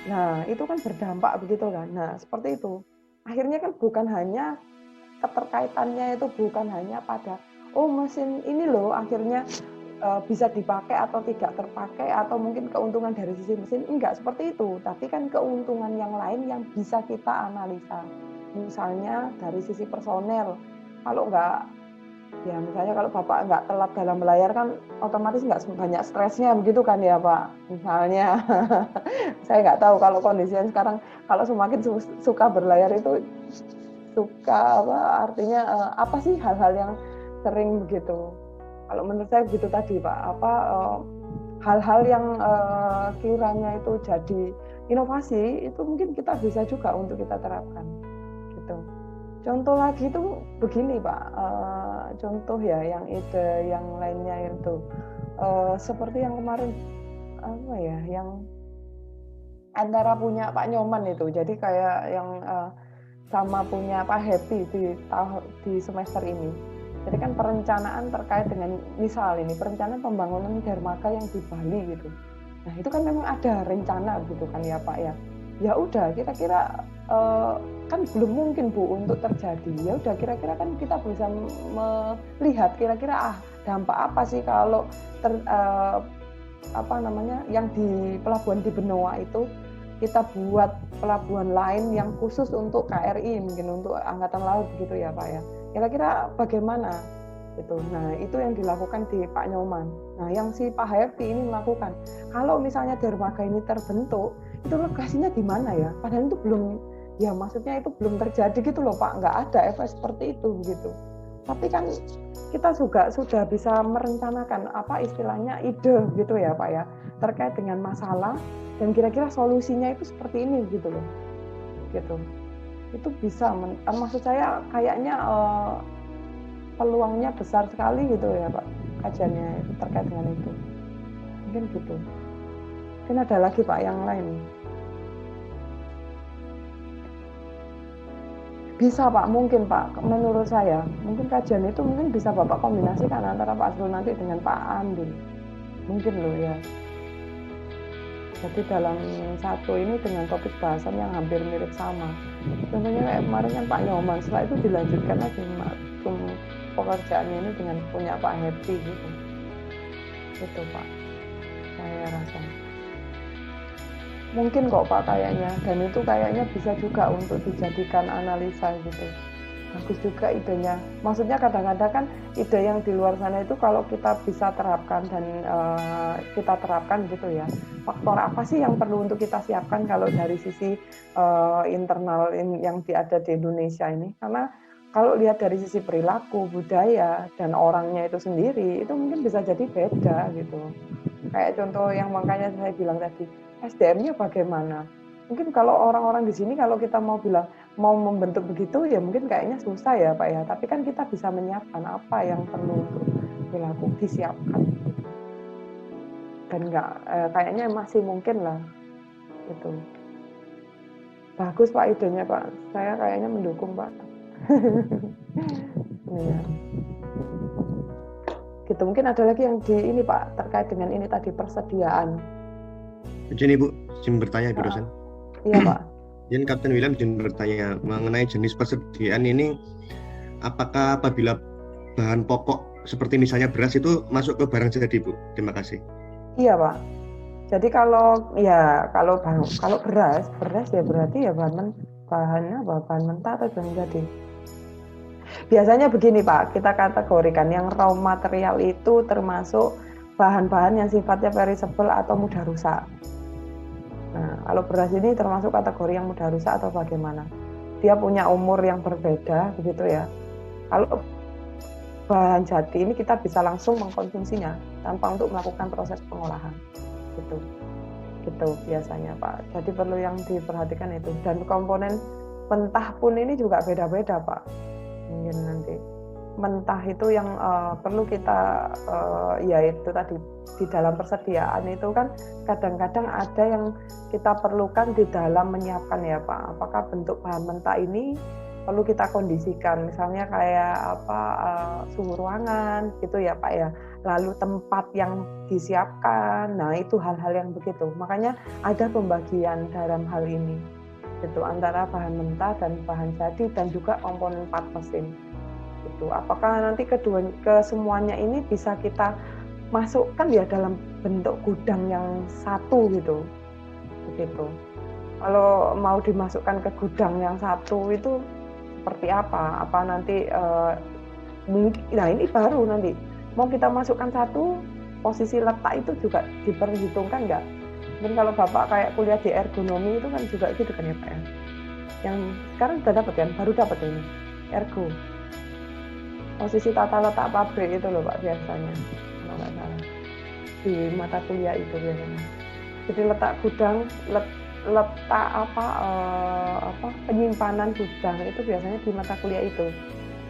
Nah itu kan berdampak begitu kan. Nah seperti itu akhirnya kan bukan hanya keterkaitannya itu bukan hanya pada mesin ini loh akhirnya bisa dipakai atau tidak terpakai atau mungkin keuntungan dari sisi mesin, enggak seperti itu, tapi kan keuntungan yang lain yang bisa kita analisa. Misalnya dari sisi personel, kalau enggak ya misalnya kalau Bapak nggak telat dalam melayar kan otomatis nggak banyak stresnya begitu kan ya Pak. Misalnya saya nggak tahu kalau kondisinya sekarang kalau semakin suka berlayar itu suka artinya apa sih hal-hal yang sering begitu. Kalau menurut saya begitu tadi Pak, hal-hal yang kiranya itu jadi inovasi itu mungkin kita bisa juga untuk kita terapkan gitu. Contoh lagi itu begini Pak, contoh ya yang ide yang lainnya itu seperti yang kemarin apa ya, yang antara punya Pak Nyoman itu, jadi kayak yang sama punya Pak Happy di semester ini. Jadi kan perencanaan terkait dengan misal ini perencanaan pembangunan dermaga yang di Bali gitu. Nah itu kan memang ada rencana gitu kan ya Pak ya. Ya udah kira-kira kan belum mungkin Bu untuk terjadi. Ya udah kira-kira kan kita bisa melihat kira-kira dampak apa sih kalau yang di pelabuhan di Benoa itu kita buat pelabuhan lain yang khusus untuk KRI, mungkin untuk Angkatan Laut gitu ya Pak ya. Kira-kira bagaimana gitu. Nah itu yang dilakukan di Pak Nyoman. Nah yang si Pak Happy ini melakukan, kalau misalnya dermaga ini terbentuk, itu lokasinya di mana ya? Padahal itu belum, ya maksudnya itu belum terjadi gitu loh Pak, nggak ada efek seperti itu gitu. Tapi kan kita juga sudah bisa merencanakan apa istilahnya ide gitu ya Pak ya, terkait dengan masalah dan kira-kira solusinya itu seperti ini gitu loh, gitu. Itu bisa, maksud saya kayaknya peluangnya besar sekali gitu ya Pak, kajiannya itu terkait dengan itu. Mungkin gitu. Mungkin ada lagi Pak yang lain. Bisa Pak, mungkin Pak, menurut saya, mungkin kajian itu mungkin bisa Bapak kombinasikan antara Pak Azrul nanti dengan Pak Andi. Mungkin loh ya. Jadi dalam satu ini dengan topik bahasan yang hampir mirip sama. Contohnya kayak kemarin kan Pak Nyoman, setelah itu dilanjutkan lagi pekerjaannya ini dengan punya Pak Happy gitu. Itu Pak, saya rasa. Mungkin kok Pak kayaknya, dan itu kayaknya bisa juga untuk dijadikan analisa gitu. Bagus juga idenya. Maksudnya kadang-kadang kan ide yang di luar sana itu kalau kita bisa terapkan dan kita terapkan gitu ya. Faktor apa sih yang perlu untuk kita siapkan kalau dari sisi internal yang ada di Indonesia ini? Karena kalau lihat dari sisi perilaku, budaya, dan orangnya itu sendiri, itu mungkin bisa jadi beda gitu. Kayak contoh yang makanya saya bilang tadi, SDM-nya bagaimana? Mungkin kalau orang-orang di sini kalau kita mau bilang mau membentuk begitu ya mungkin kayaknya susah ya Pak ya. Tapi kan kita bisa menyiapkan apa yang perlu untuk dilakukan, disiapkan. Dan kayaknya masih mungkin lah itu. Bagus Pak idenya Pak. Saya kayaknya mendukung Pak. Ya. Gitu mungkin ada lagi yang di ini Pak terkait dengan ini tadi persediaan. Izin Ibu, izin bertanya Ibu dosen. Iya Pak. Izin Kapten William izin bertanya mengenai jenis persediaan ini, apakah apabila bahan pokok seperti misalnya beras itu masuk ke barang jadi Bu? Terima kasih. Iya Pak. Jadi kalau beras ya berarti ya bahan mentah atau bahan jadi. Biasanya begini Pak, kita kategorikan yang raw material itu termasuk bahan-bahan yang sifatnya perishable atau mudah rusak. Nah, kalau beras ini termasuk kategori yang mudah rusak atau bagaimana? Dia punya umur yang berbeda, begitu ya. Kalau bahan jadi ini kita bisa langsung mengkonsumsinya tanpa untuk melakukan proses pengolahan, gitu biasanya Pak. Jadi perlu yang diperhatikan itu. Dan komponen mentah pun ini juga beda-beda Pak. Mungkin nanti mentah itu yang perlu kita yaitu tadi di dalam persediaan itu kan kadang-kadang ada yang kita perlukan di dalam menyiapkan ya Pak. Apakah bentuk bahan mentah ini perlu kita kondisikan, misalnya kayak suhu ruangan gitu ya Pak ya. Lalu tempat yang disiapkan, nah itu hal-hal yang begitu. Makanya ada pembagian dalam hal ini, gitu antara bahan mentah dan bahan jadi dan juga komponen part mesin. Gitu. Apakah nanti kesemuanya ini bisa kita masukkan ya dalam bentuk gudang yang satu gitu, begitu. Kalau mau dimasukkan ke gudang yang satu itu seperti apa? Apa nanti nah ini baru nanti mau kita masukkan satu, posisi letak itu juga diperhitungkan nggak? Dan kalau Bapak kayak kuliah di ergonomi itu kan juga gitu kan ya Pak ya? Yang sekarang sudah dapat kan, baru dapat ini ergo. Posisi tata letak pabrik itu loh Pak biasanya, kalau nggak salah di mata kuliah itu biasanya. Jadi letak gudang, letak penyimpanan gudang itu biasanya di mata kuliah itu.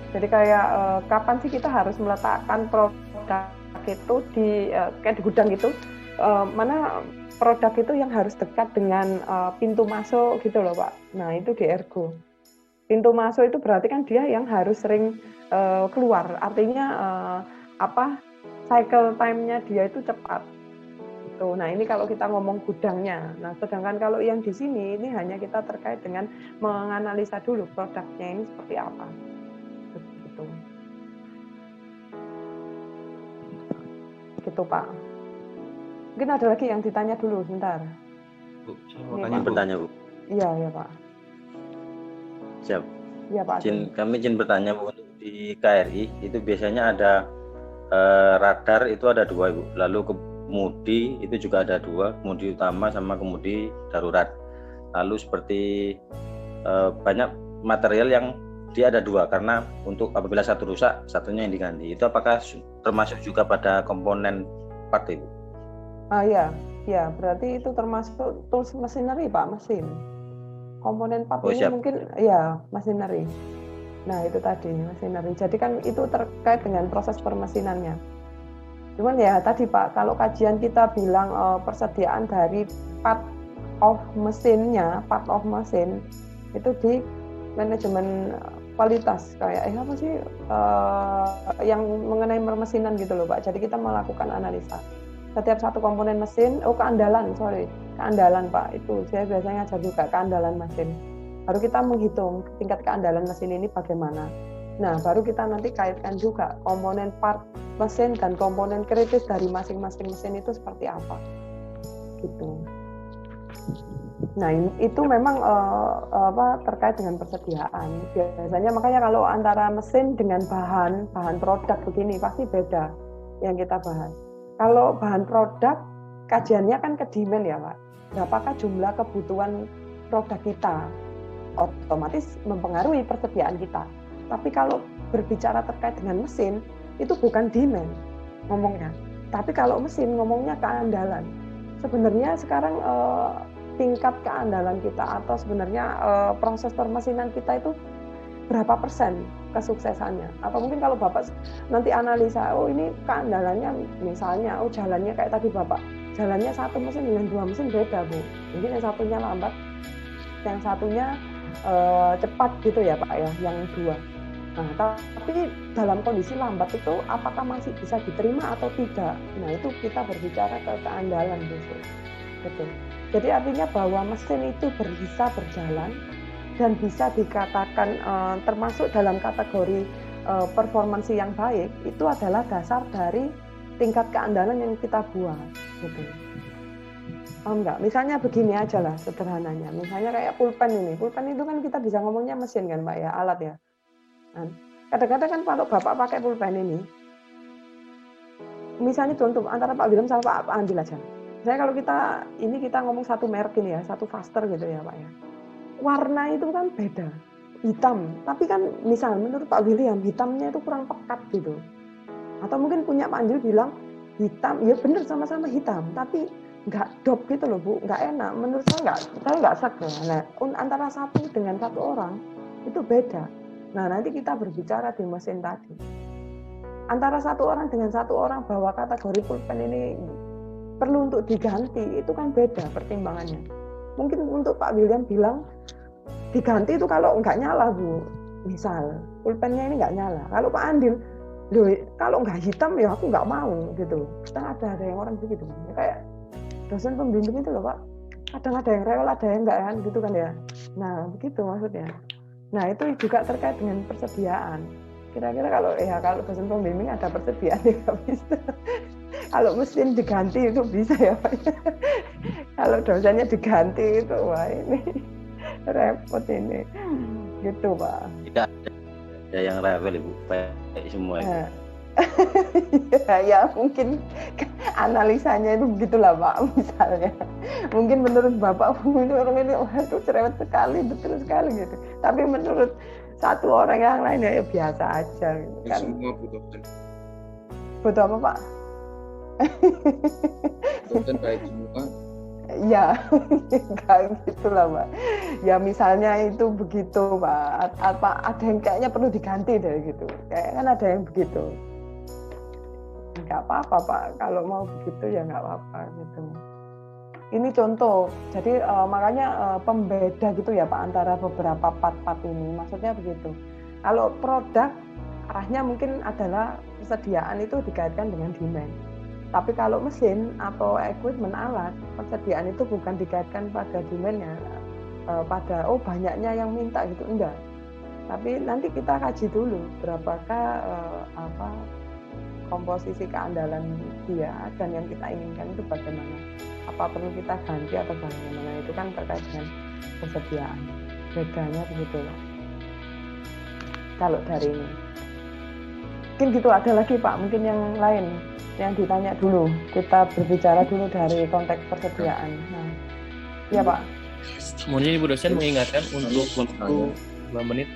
Jadi kayak kapan sih kita harus meletakkan produk itu di kayak di gudang gitu, mana produk itu yang harus dekat dengan pintu masuk gitu loh Pak. Nah itu di ergo. Pintu masuk itu berarti kan dia yang harus sering keluar, artinya cycle time-nya dia itu cepat. Gitu. Nah ini kalau kita ngomong gudangnya. Nah sedangkan kalau yang di sini ini hanya kita terkait dengan menganalisa dulu produknya ini seperti apa. Gitu. Gitu Pak. Mungkin ada lagi yang ditanya dulu sebentar. Bu, saya mau Ini, tanya, Izin Bu. bertanya, Bu. Iya ya Pak. Siap. Iya Pak. Kami izin bertanya, Bu. Untuk di KRI itu biasanya ada radar itu ada 2, Bu. Lalu kemudi itu juga ada 2, kemudi utama sama kemudi darurat. Lalu seperti banyak material yang dia ada 2 karena untuk apabila satu rusak satunya yang diganti. Itu apakah termasuk juga pada komponen part itu? Iya, berarti itu termasuk tools machinery Pak, mesin. Komponen part ini siap. mungkin ya machinery. Nah itu tadi machinery. Jadi kan itu terkait dengan proses permesinannya. Cuman ya tadi Pak, kalau kajian kita bilang persediaan dari part of mesin itu di manajemen kualitas kayak apa sih yang mengenai permesinan gitu loh Pak. Jadi kita melakukan analisa setiap satu komponen mesin. Keandalan Pak, itu saya biasanya ngajar juga keandalan mesin. Baru kita menghitung tingkat keandalan mesin ini bagaimana. Nah baru kita nanti kaitkan juga komponen part mesin dan komponen kritis dari masing-masing mesin itu seperti apa gitu. Nah itu memang terkait dengan persediaan biasanya. Makanya kalau antara mesin dengan bahan produk begini pasti beda yang kita bahas. Kalau bahan produk kajiannya kan ke demand ya Pak. Berapakah jumlah kebutuhan produk kita? Otomatis mempengaruhi persediaan kita. Tapi kalau berbicara terkait dengan mesin itu bukan demand ngomongnya. Tapi kalau mesin ngomongnya keandalan. Sebenarnya sekarang tingkat keandalan kita atau sebenarnya proses permesinan kita itu berapa persen kesuksesannya? Atau mungkin kalau Bapak nanti analisa, ini keandalannya misalnya, jalannya kayak tadi Bapak, jalannya satu mesin dengan 2 mesin beda Bu. Mungkin yang satunya lambat, yang satunya cepat gitu ya Pak ya, yang 2. Nah, tapi dalam kondisi lambat itu apakah masih bisa diterima atau tidak? Nah itu kita berbicara ke keandalan besok. Betul. Jadi artinya bahwa mesin itu bisa berjalan dan bisa dikatakan termasuk dalam kategori performansi yang baik, itu adalah dasar dari tingkat keandalan yang kita buat. Gitu. Paham nggak? Misalnya begini aja lah sederhananya. Misalnya kayak pulpen ini. Pulpen itu kan kita bisa ngomongnya mesin kan Pak ya, alat ya. Nah, kadang-kadang kan kalau Bapak pakai pulpen ini, misalnya contoh antara Pak William sama Pak Andil aja. Saya kalau kita ngomong satu merek ini ya, satu Faster gitu ya Pak ya. Warna itu kan beda, hitam. Tapi kan misal menurut Pak William hitamnya itu kurang pekat gitu. Atau mungkin punya Pak Andil bilang hitam, ya bener sama-sama hitam, tapi nggak dop gitu loh Bu, nggak enak. Menurut saya nggak sak. Nah, antara satu dengan satu orang itu beda. Nah nanti kita berbicara di mesin tadi. Antara satu orang dengan satu orang bahwa kategori pulpen ini perlu untuk diganti, itu kan beda pertimbangannya. Mungkin untuk Pak William bilang diganti itu kalau nggak nyala Bu, misal pulpennya ini nggak nyala. Kalau Pak Andil, kalau nggak hitam ya aku nggak mau gitu. Kadang ada yang orang begitu, kayak dosen pembimbing itu loh Pak. Kadang ada yang rewel, ada yang nggak kan gitu kan ya. Nah begitu maksudnya. Nah itu juga terkait dengan persediaan. Kira-kira kalau dosen pembimbing ada persediaan ya nggak bisa. Kalau mesin diganti itu bisa ya Pak. Kalau dosennya diganti itu wah ini repot ini. Gitu Pak. Tidak ada yang rewel Ibu, baik semua itu. ya mungkin analisanya itu begitulah Pak misalnya. Mungkin menurut Bapak orang ini itu cerewet sekali, betul sekali gitu. Tapi menurut satu orang yang lain ya biasa aja gitu kan. Semua butuh dosen. Butuh apa Pak? Dosen baik semua. Ya, enggak gitulah Pak. Ya misalnya itu begitu Pak. Apa ada yang kayaknya perlu diganti dari gitu. Kayak kan ada yang begitu. Enggak apa-apa Pak. Kalau mau begitu ya enggak apa-apa gitu. Ini contoh. Jadi makanya pembeda gitu ya Pak antara beberapa part-part ini. Maksudnya begitu. Kalau produk arahnya mungkin adalah persediaan itu dikaitkan dengan demand. Tapi kalau mesin atau equipment alat, persediaan itu bukan dikaitkan pada demand-nya, pada banyaknya yang minta gitu, enggak. Tapi nanti kita kaji dulu berapakah komposisi keandalan dia dan yang kita inginkan itu bagaimana. Apa perlu kita ganti atau bagaimana, itu kan terkait dengan persediaan. Bedanya begitu loh. Kalau dari ini. Mungkin gitu, ada lagi Pak, mungkin yang lain yang ditanya dulu. Kita berbicara dulu dari konteks persediaan. Nah, ya Pak. Mungkin Ibu dosen mengingatkan untuk waktu 2 menit.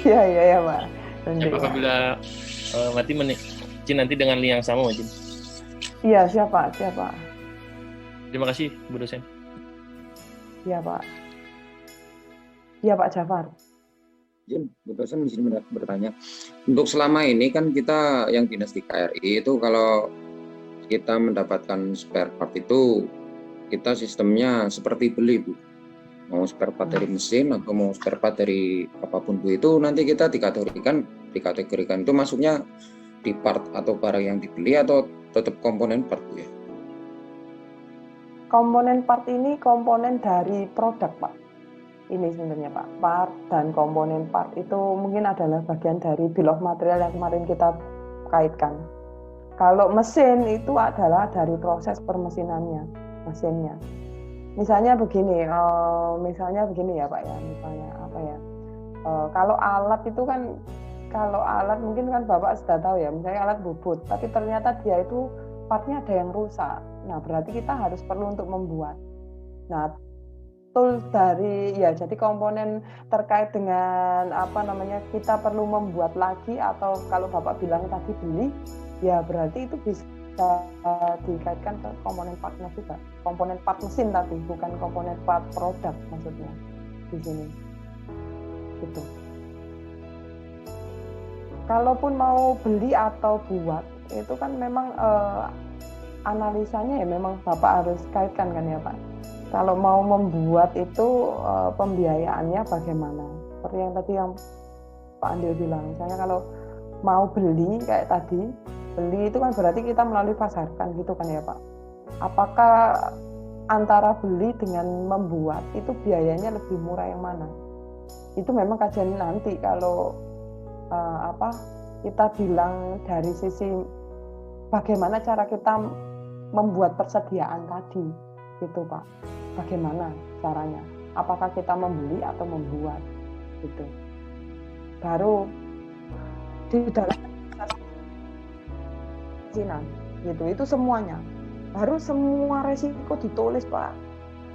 Iya Pak. Apabila mati izin nanti dengan link yang sama izin. Iya, siapa? Terima kasih Bu dosen. Iya Pak. Iya Pak Jafar. Bu dosen di sini bertanya, untuk selama ini kan kita yang dinas di KRI itu kalau kita mendapatkan spare part itu kita sistemnya seperti beli Bu, mau spare part dari mesin atau mau spare part dari apapun Bu, itu nanti kita dikategorikan itu masuknya di part atau barang yang dibeli atau tetap komponen part Bu ya? Komponen part ini komponen dari produk Pak. Ini sebenarnya Pak, part dan komponen part itu mungkin adalah bagian dari bill of material yang kemarin kita kaitkan. Kalau mesin itu adalah dari proses permesinannya, mesinnya. Misalnya begini ya Pak ya, misalnya apa ya, kalau alat itu kan, kalau alat mungkin kan Bapak sudah tahu ya, misalnya alat bubut, tapi ternyata dia itu partnya ada yang rusak. Nah berarti kita harus perlu untuk membuat. Nah tool dari jadi komponen terkait dengan kita perlu membuat lagi, atau kalau Bapak bilang tadi beli, ya berarti itu bisa dikaitkan ke komponen partnya juga, komponen part mesin tapi bukan komponen part produk maksudnya di sini gitu. Kalaupun mau beli atau buat itu kan memang analisanya ya memang Bapak harus kaitkan kan ya Pak. Kalau mau membuat itu pembiayaannya bagaimana? Seperti yang tadi yang Pak Andil bilang, misalnya kalau mau beli kayak tadi, beli itu kan berarti kita melalui pasarkan gitu kan ya Pak. Apakah antara beli dengan membuat itu biayanya lebih murah yang mana? Itu memang kajian nanti kalau kita bilang dari sisi bagaimana cara kita membuat persediaan tadi gitu Pak. Bagaimana caranya? Apakah kita membeli atau membuat gitu? Baru di dalam perizinan gitu, itu semuanya. Baru semua resiko ditulis Pak.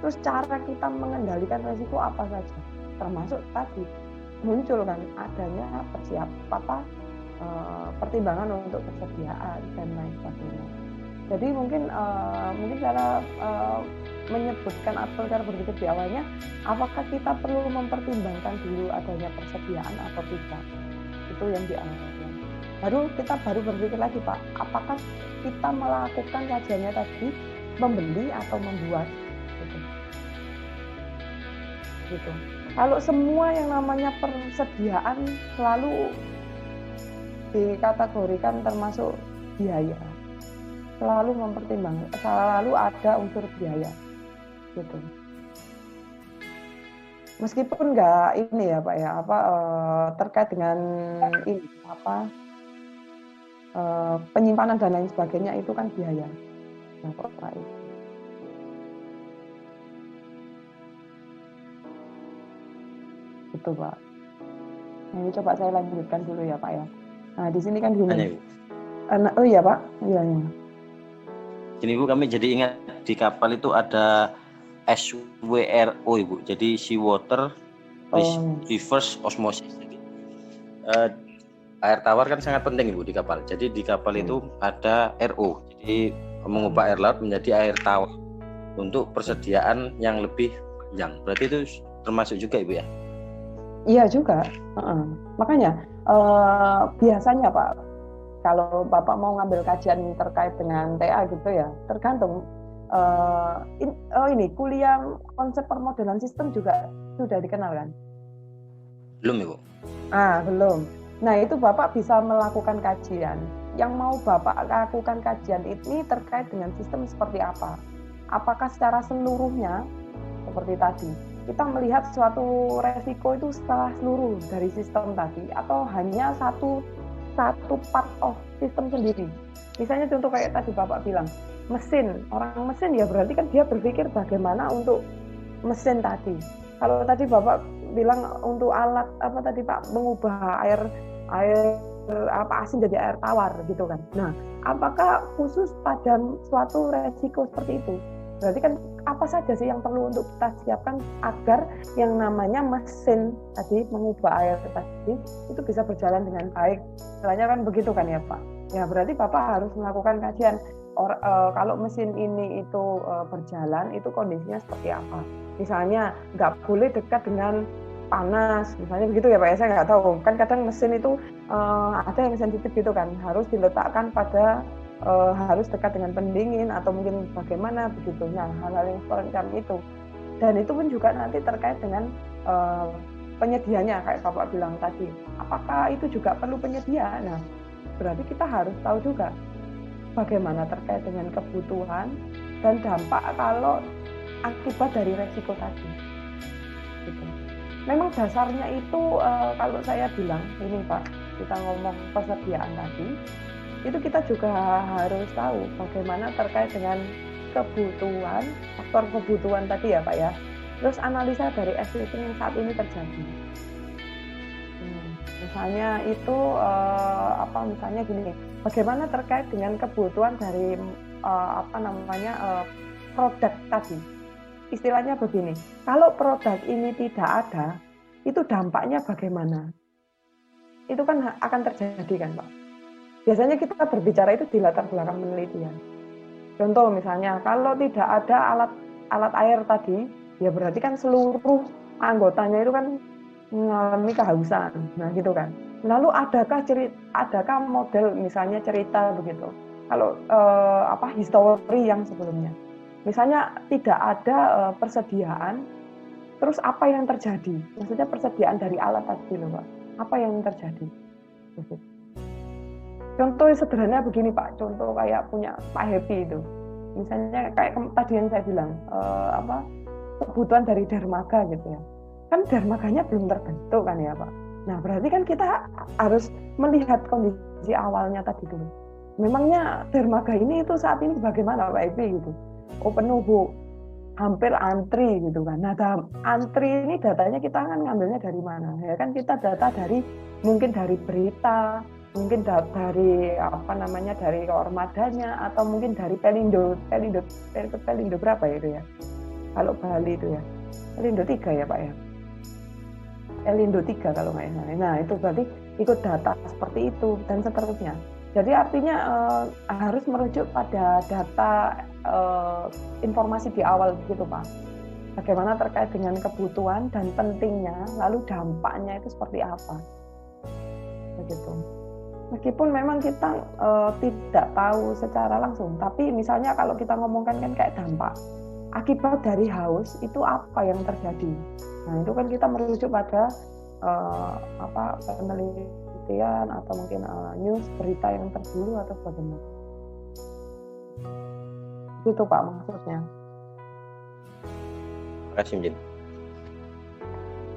Terus cara kita mengendalikan resiko apa saja, termasuk tadi muncul kan adanya pertimbangan untuk persediaan dan lain sebagainya. Jadi mungkin cara menyebutkan atau cara berpikir di awalnya, apakah kita perlu mempertimbangkan dulu adanya persediaan atau tidak, itu yang dianggapnya. Baru berpikir lagi Pak, apakah kita melakukan kajiannya tadi membeli atau membuat gitu. Kalau semua yang namanya persediaan selalu dikategorikan termasuk biaya, selalu mempertimbangkan, selalu ada unsur biaya gitu. Meskipun nggak ini ya Pak ya, terkait dengan ini penyimpanan dan lain sebagainya itu kan biaya. Nah, Pak itu Pak. Nah, ini coba saya lanjutkan dulu ya Pak ya. Nah di sini kan gini. Oh iya Pak, iya. Jadi Bu, kami jadi ingat di kapal itu ada SWRO Ibu, jadi sea water reverse osmosis. Jadi air tawar kan sangat penting Ibu di kapal. Jadi di kapal itu ada RO, jadi mengubah air laut menjadi air tawar. untuk persediaan yang lebih panjang. Berarti itu termasuk juga Ibu ya? Iya juga. Makanya biasanya Pak, kalau Bapak mau ngambil kajian terkait dengan TA gitu ya, tergantung. Ini kuliah konsep permodelan sistem juga sudah dikenal kan? Belum Ibu? Belum. Nah itu Bapak bisa melakukan kajian. Yang mau Bapak lakukan kajian ini terkait dengan sistem seperti apa? Apakah secara seluruhnya seperti tadi kita melihat suatu resiko itu setelah seluruh dari sistem tadi, atau hanya satu part of sistem sendiri? Misalnya contoh kayak tadi Bapak bilang orang mesin ya berarti kan dia berpikir bagaimana untuk mesin tadi. Kalau tadi Bapak bilang untuk alat apa tadi Pak, mengubah air asin jadi air tawar gitu kan. Nah, apakah khusus pada suatu resiko seperti itu? Berarti kan apa saja sih yang perlu untuk kita siapkan agar yang namanya mesin tadi mengubah air tadi itu bisa berjalan dengan baik. Istilahnya kan begitu kan ya Pak. Ya berarti Bapak harus melakukan kajian. Kalau mesin ini itu berjalan itu kondisinya seperti apa? Misalnya nggak boleh dekat dengan panas, misalnya begitu ya Pak ya, saya nggak tahu. Kan kadang mesin itu ada yang sensitif gitu kan, harus diletakkan pada harus dekat dengan pendingin atau mungkin bagaimana begitu. Nah, hal-hal yang semacam itu. Dan itu pun juga nanti terkait dengan penyedianya kayak Bapak bilang tadi. Apakah itu juga perlu penyedia? Nah, berarti kita harus tahu juga bagaimana terkait dengan kebutuhan dan dampak kalau akibat dari resiko tadi. Gitu. Memang dasarnya itu kalau saya bilang ini Pak, kita ngomong persediaan tadi, itu kita juga harus tahu bagaimana terkait dengan kebutuhan, faktor kebutuhan tadi ya Pak ya. Terus analisa dari existing yang saat ini terjadi. Misalnya itu misalnya gini, bagaimana terkait dengan kebutuhan dari produk tadi. Istilahnya begini, kalau produk ini tidak ada, itu dampaknya bagaimana? Itu kan akan terjadi kan Pak. Biasanya kita berbicara itu di latar belakang penelitian. Contoh misalnya, kalau tidak ada alat air tadi, ya berarti kan seluruh anggotanya itu kan mengalami kehausan. Nah gitu kan. Lalu adakah model misalnya cerita begitu? Kalau histori yang sebelumnya. Misalnya tidak ada persediaan, terus apa yang terjadi? Maksudnya persediaan dari alat tadi loh Pak. Apa yang terjadi? Contoh sederhana begini Pak, contoh kayak punya Pak Happy itu. Misalnya kayak tadi yang saya bilang, kebutuhan dari dermaga gitu ya. Kan dermaganya belum terbentuk kan ya Pak. Nah berarti kan kita harus melihat kondisi awalnya tadi dulu. Memangnya dermaga ini itu saat ini bagaimana Pak Happy gitu? Oh penuh Bu, hampir antri gitu kan. Nah antri ini datanya kita kan ngambilnya dari mana? Ya kan kita data mungkin dari berita, mungkin dari dari Ormadanya, atau mungkin dari Pelindo berapa ya itu ya? Kalau Bali itu ya, Pelindo 3 ya Pak ya? Pelindo 3 kalau nggak salah. Nah itu berarti ikut data seperti itu dan seterusnya. Jadi artinya harus merujuk pada data informasi di awal gitu Pak. Bagaimana terkait dengan kebutuhan dan pentingnya, lalu dampaknya itu seperti apa. Begitu. Meskipun memang kita tidak tahu secara langsung, tapi misalnya kalau kita ngomongkan kan kayak dampak akibat dari haus itu apa yang terjadi. Nah itu kan kita merujuk pada penelitian atau mungkin news berita yang terdahulu atau bagaimana. Itu Pak maksudnya. Terima kasih Mbak.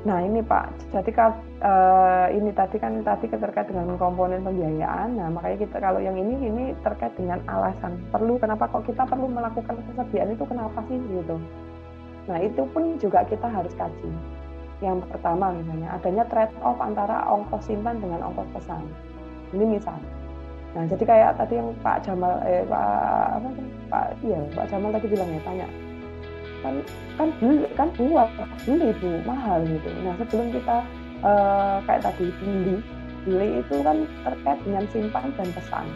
Nah ini Pak, jadi ini tadi terkait dengan komponen pembiayaan. Nah makanya kita kalau yang ini terkait dengan alasan kenapa kok kita perlu melakukan persediaan itu kenapa sih gitu. Nah itu pun juga kita harus kaji. Yang pertama misalnya adanya trade off antara ongkos simpan dengan ongkos pesan. Ini misal. Nah jadi kayak tadi yang Pak Jamal Pak Jamal tadi bilang ya, tanya kan beli Bu mahal gitu. Nah sebelum kita kayak tadi beli itu kan terkait dengan simpan dan pesan.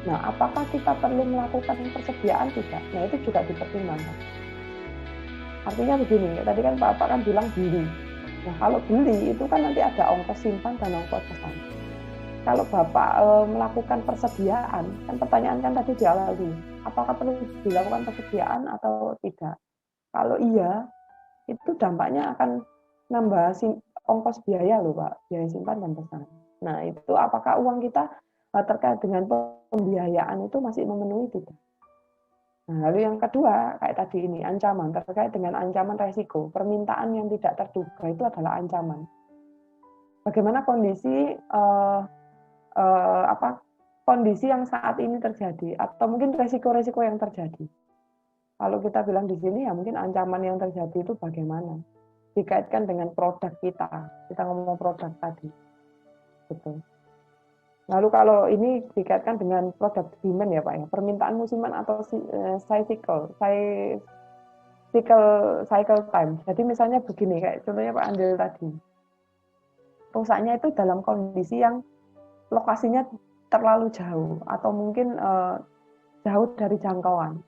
Nah apakah kita perlu melakukan persediaan tidak? Nah itu juga dipertimbangkan. Artinya begini, tadi kan Bapak kan bilang beli. Nah, kalau beli itu kan nanti ada ongkos simpan dan ongkos pesan. Kalau Bapak melakukan persediaan, kan pertanyaan kan tadi di awal dulu, apakah perlu dilakukan persediaan atau tidak? Kalau iya, itu dampaknya akan nambah ongkos biaya loh Pak, biaya simpan dan pesan. Nah, itu apakah uang kita terkait dengan pembiayaan itu masih memenuhi tidak? Nah, lalu yang kedua, kayak tadi ini, ancaman, terkait dengan ancaman resiko. Permintaan yang tidak terduga itu adalah ancaman. Bagaimana kondisi kondisi yang saat ini terjadi, atau mungkin resiko-resiko yang terjadi. Kalau kita bilang di sini, ya mungkin ancaman yang terjadi itu bagaimana? Dikaitkan dengan produk kita ngomong produk tadi. Betul. Lalu kalau ini dikaitkan dengan product demand ya Pak ya, permintaan musiman atau cycle time. Jadi misalnya begini, kayak contohnya Pak Andil tadi, rusaknya itu dalam kondisi yang lokasinya terlalu jauh atau mungkin jauh dari jangkauan.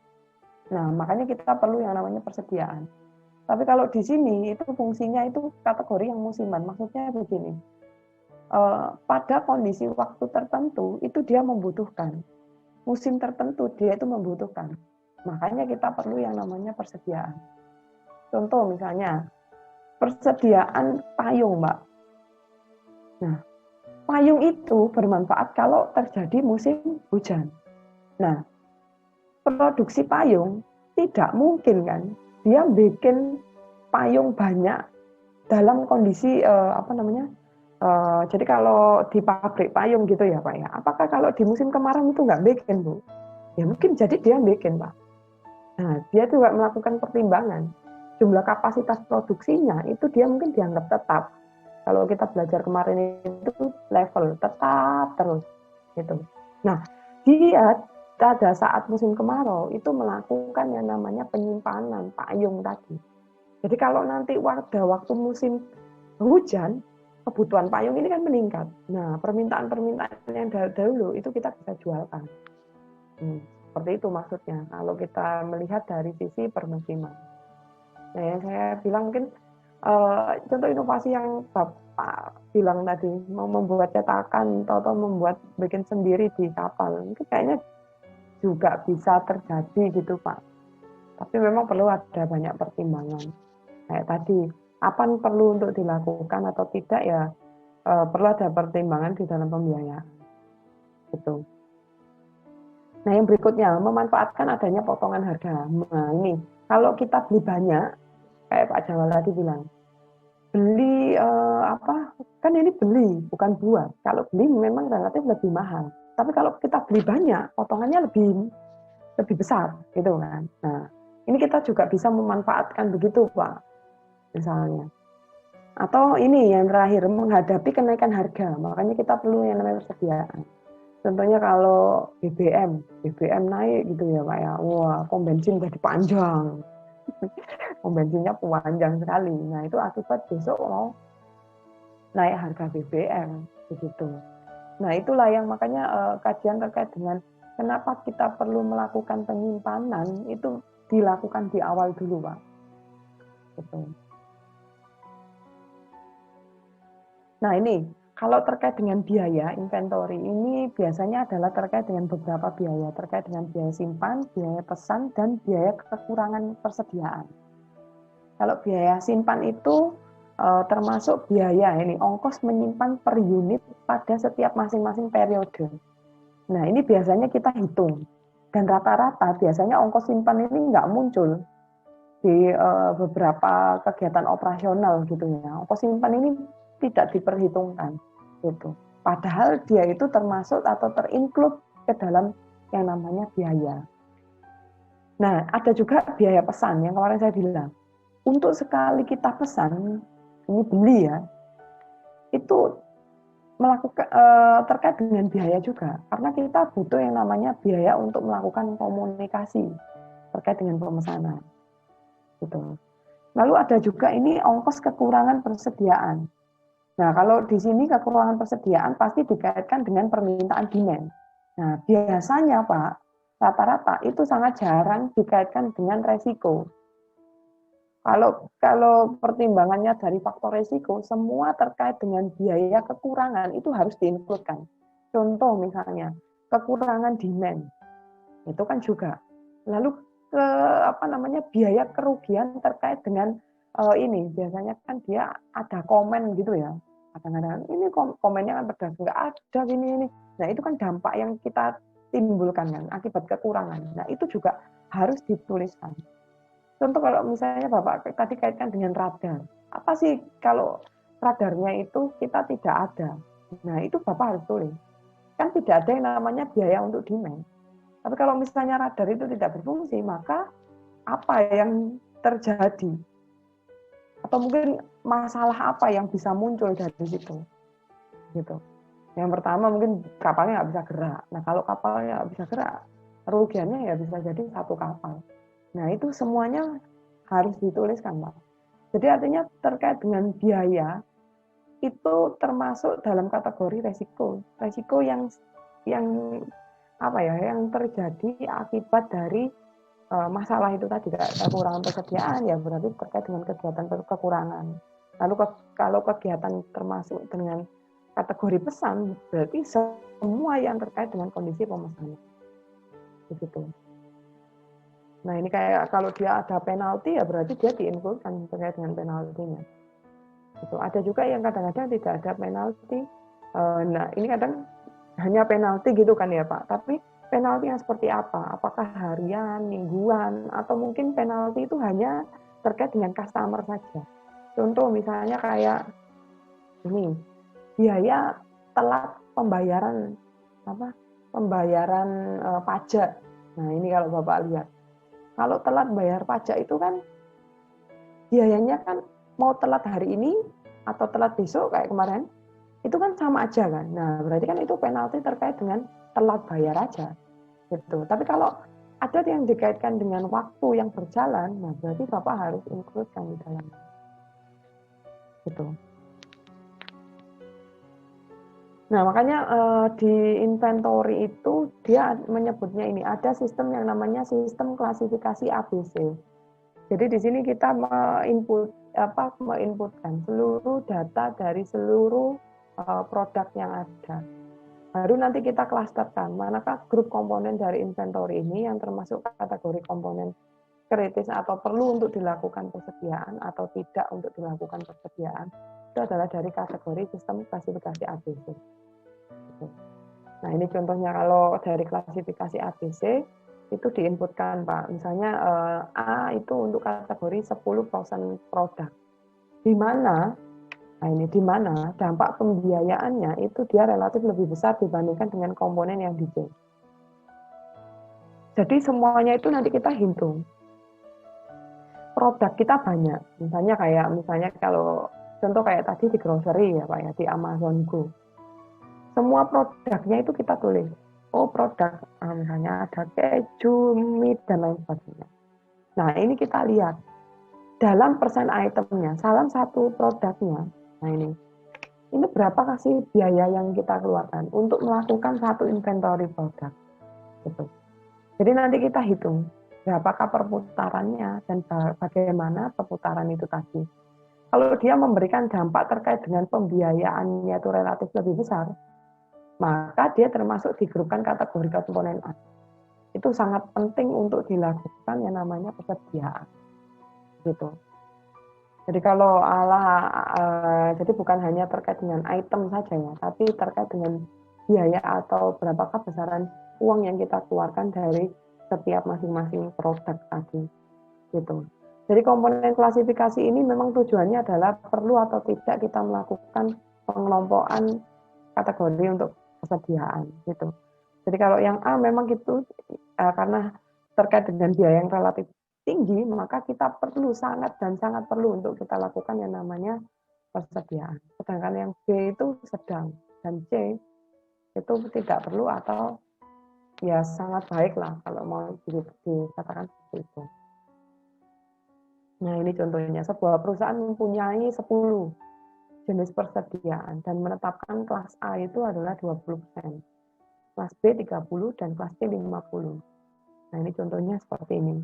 Nah, makanya kita perlu yang namanya persediaan. Tapi kalau di sini itu fungsinya itu kategori yang musiman, maksudnya begini. Pada kondisi waktu tertentu itu dia membutuhkan, musim tertentu dia itu membutuhkan, makanya kita perlu yang namanya persediaan. Contoh misalnya persediaan payung Mbak. Nah, payung itu bermanfaat kalau terjadi musim hujan. Nah, produksi payung tidak mungkin kan dia bikin payung banyak dalam kondisi jadi kalau di pabrik payung gitu ya Pak ya, apakah kalau di musim kemarau itu nggak bikin Bu? Ya mungkin jadi dia bikin Pak. Nah, dia juga melakukan pertimbangan. Jumlah kapasitas produksinya itu dia mungkin dianggap tetap. Kalau kita belajar kemarin itu level tetap terus gitu. Nah, dia pada saat musim kemarau itu melakukan yang namanya penyimpanan payung tadi. Jadi kalau nanti pada waktu musim hujan, kebutuhan payung ini kan meningkat. Nah, permintaan-permintaan yang dahulu itu kita bisa jualkan. Seperti itu maksudnya. Kalau kita melihat dari sisi permusiman. Nah, yang saya bilang mungkin contoh inovasi yang Bapak bilang tadi, mau membuat cetakan atau membuat bikin sendiri di kapal, itu kayaknya juga bisa terjadi gitu Pak. Tapi memang perlu ada banyak pertimbangan. Kayak tadi, apa yang perlu untuk dilakukan atau tidak ya perlu ada pertimbangan di dalam pembiayaan. Gitu. Nah yang berikutnya, memanfaatkan adanya potongan harga. Nah ini, kalau kita beli banyak, kayak Pak Jamal tadi bilang, beli kan ini beli, bukan buat. Kalau beli memang relatif lebih mahal. Tapi kalau kita beli banyak, potongannya lebih besar, gitu kan. Nah ini kita juga bisa memanfaatkan begitu Pak. Misalnya. Atau ini yang terakhir, menghadapi kenaikan harga, makanya kita perlu yang namanya persediaan. Contohnya kalau BBM naik gitu ya Pak ya, wah pom bensin jadi panjang, pom bensinnya panjang sekali. Nah itu akibat besok mau naik harga BBM begitu. Nah itulah yang makanya kajian terkait dengan kenapa kita perlu melakukan penyimpanan itu dilakukan di awal dulu Pak. Betul. Nah ini, kalau terkait dengan biaya inventory, ini biasanya adalah terkait dengan beberapa biaya, terkait dengan biaya simpan, biaya pesan, dan biaya kekurangan persediaan. Kalau biaya simpan itu termasuk biaya ini, ongkos menyimpan per unit pada setiap masing-masing periode. Nah ini biasanya kita hitung, dan rata-rata biasanya ongkos simpan ini nggak muncul di beberapa kegiatan operasional gitu ya. Ongkos simpan ini tidak diperhitungkan gitu. Padahal dia itu termasuk atau terinclude ke dalam yang namanya biaya. Nah, ada juga biaya pesan yang kemarin saya bilang. Untuk sekali kita pesan, ini beli ya, itu melakukan terkait dengan biaya juga. Karena kita butuh yang namanya biaya untuk melakukan komunikasi terkait dengan pemesanan. Gitu. Lalu ada juga ini ongkos kekurangan persediaan. Nah, kalau di sini kekurangan persediaan pasti dikaitkan dengan permintaan demand. Nah, biasanya Pak, rata-rata itu sangat jarang dikaitkan dengan resiko. Kalau pertimbangannya dari faktor resiko, semua terkait dengan biaya kekurangan itu harus diinkludkan. Contoh misalnya kekurangan demand, itu kan juga. Lalu biaya kerugian terkait dengan ini biasanya kan dia ada komen gitu ya. Kadang-kadang ini komennya kan pedas, nggak ada ini. Nah itu kan dampak yang kita timbulkan kan akibat kekurangan. Nah itu juga harus dituliskan. Contoh kalau misalnya Bapak tadi kaitkan dengan radar, apa sih kalau radarnya itu kita tidak ada? Nah itu Bapak harus tulis. Kan tidak ada yang namanya biaya untuk demand. Tapi kalau misalnya radar itu tidak berfungsi, maka apa yang terjadi? Atau mungkin masalah apa yang bisa muncul dari situ? Gitu. Yang pertama mungkin kapalnya nggak bisa gerak. Nah kalau kapalnya nggak bisa gerak, kerugiannya ya bisa jadi satu kapal. Nah itu semuanya harus dituliskan, Pak. Jadi artinya terkait dengan biaya itu termasuk dalam kategori resiko. Resiko yang terjadi akibat dari masalah itu tadi, kekurangan persediaan ya berarti terkait dengan kegiatan kekurangan. Lalu kalau kegiatan termasuk dengan kategori pesan berarti semua yang terkait dengan kondisi pemesanan. Begitu. Nah ini kayak kalau dia ada penalti ya berarti dia diinkludkan terkait dengan penaltinya. Itu ada juga yang kadang-kadang tidak ada penalti. Nah ini kadang hanya penalti gitu kan ya Pak. Tapi penalti yang seperti apa? Apakah harian, mingguan, atau mungkin penalti itu hanya terkait dengan customer saja. Contoh misalnya kayak ini biaya telat pembayaran pajak. Nah ini kalau Bapak lihat. Kalau telat bayar pajak itu kan biayanya kan mau telat hari ini atau telat besok kayak kemarin, itu kan sama aja kan. Nah, berarti kan itu penalti terkait dengan telat bayar aja. Gitu. Tapi kalau ada yang dikaitkan dengan waktu yang berjalan, nah berarti Bapak harus include-kan di dalamnya. Gitu. Nah, makanya di inventory itu dia menyebutnya ini ada sistem yang namanya sistem klasifikasi ABC. Jadi di sini kita menginputkan seluruh data dari seluruh produk yang ada. Baru nanti kita klasterkan manakah grup komponen dari inventory ini yang termasuk kategori komponen kritis atau perlu untuk dilakukan persediaan atau tidak untuk dilakukan persediaan. Itu adalah dari kategori sistem klasifikasi ABC. Nah ini contohnya kalau dari klasifikasi ABC itu diinputkan Pak. Misalnya A itu untuk kategori 10% produk. Di mana dampak pembiayaannya itu dia relatif lebih besar dibandingkan dengan komponen yang di C. Jadi semuanya itu nanti kita hitung. Produk kita banyak. Misalnya kalau contoh kayak tadi di grocery ya Pak ya, di Amazon Go. Semua produknya itu kita tulis. Oh produk, misalnya ada keju, meat, dan lain sebagainya. Nah ini kita lihat. Dalam persen itemnya, salah satu produknya, nah ini berapa sih biaya yang kita keluarkan untuk melakukan satu inventory produk. Gitu. Jadi nanti kita hitung, berapakah perputarannya, dan bagaimana perputaran itu tadi. Kalau dia memberikan dampak terkait dengan pembiayaannya itu relatif lebih besar, maka dia termasuk digrupkan kategori komponen A. Itu sangat penting untuk dilakukan yang namanya persediaan. Gitu. Jadi kalau jadi bukan hanya terkait dengan item saja ya, tapi terkait dengan biaya atau berapakah besaran uang yang kita keluarkan dari setiap masing-masing produk tadi. Gitu. Jadi komponen klasifikasi ini memang tujuannya adalah perlu atau tidak kita melakukan pengelompokan kategori untuk persediaan gitu. Jadi kalau yang A memang gitu karena terkait dengan biaya yang relatif tinggi, maka kita perlu sangat perlu untuk kita lakukan yang namanya persediaan. Sedangkan yang B itu sedang dan C itu tidak perlu atau ya sangat baik lah kalau mau dikatakan seperti itu. Nah ini contohnya sebuah perusahaan mempunyai 10 jenis persediaan dan menetapkan kelas A itu adalah 20%, kelas B 30 dan kelas C 50. Nah ini contohnya seperti ini.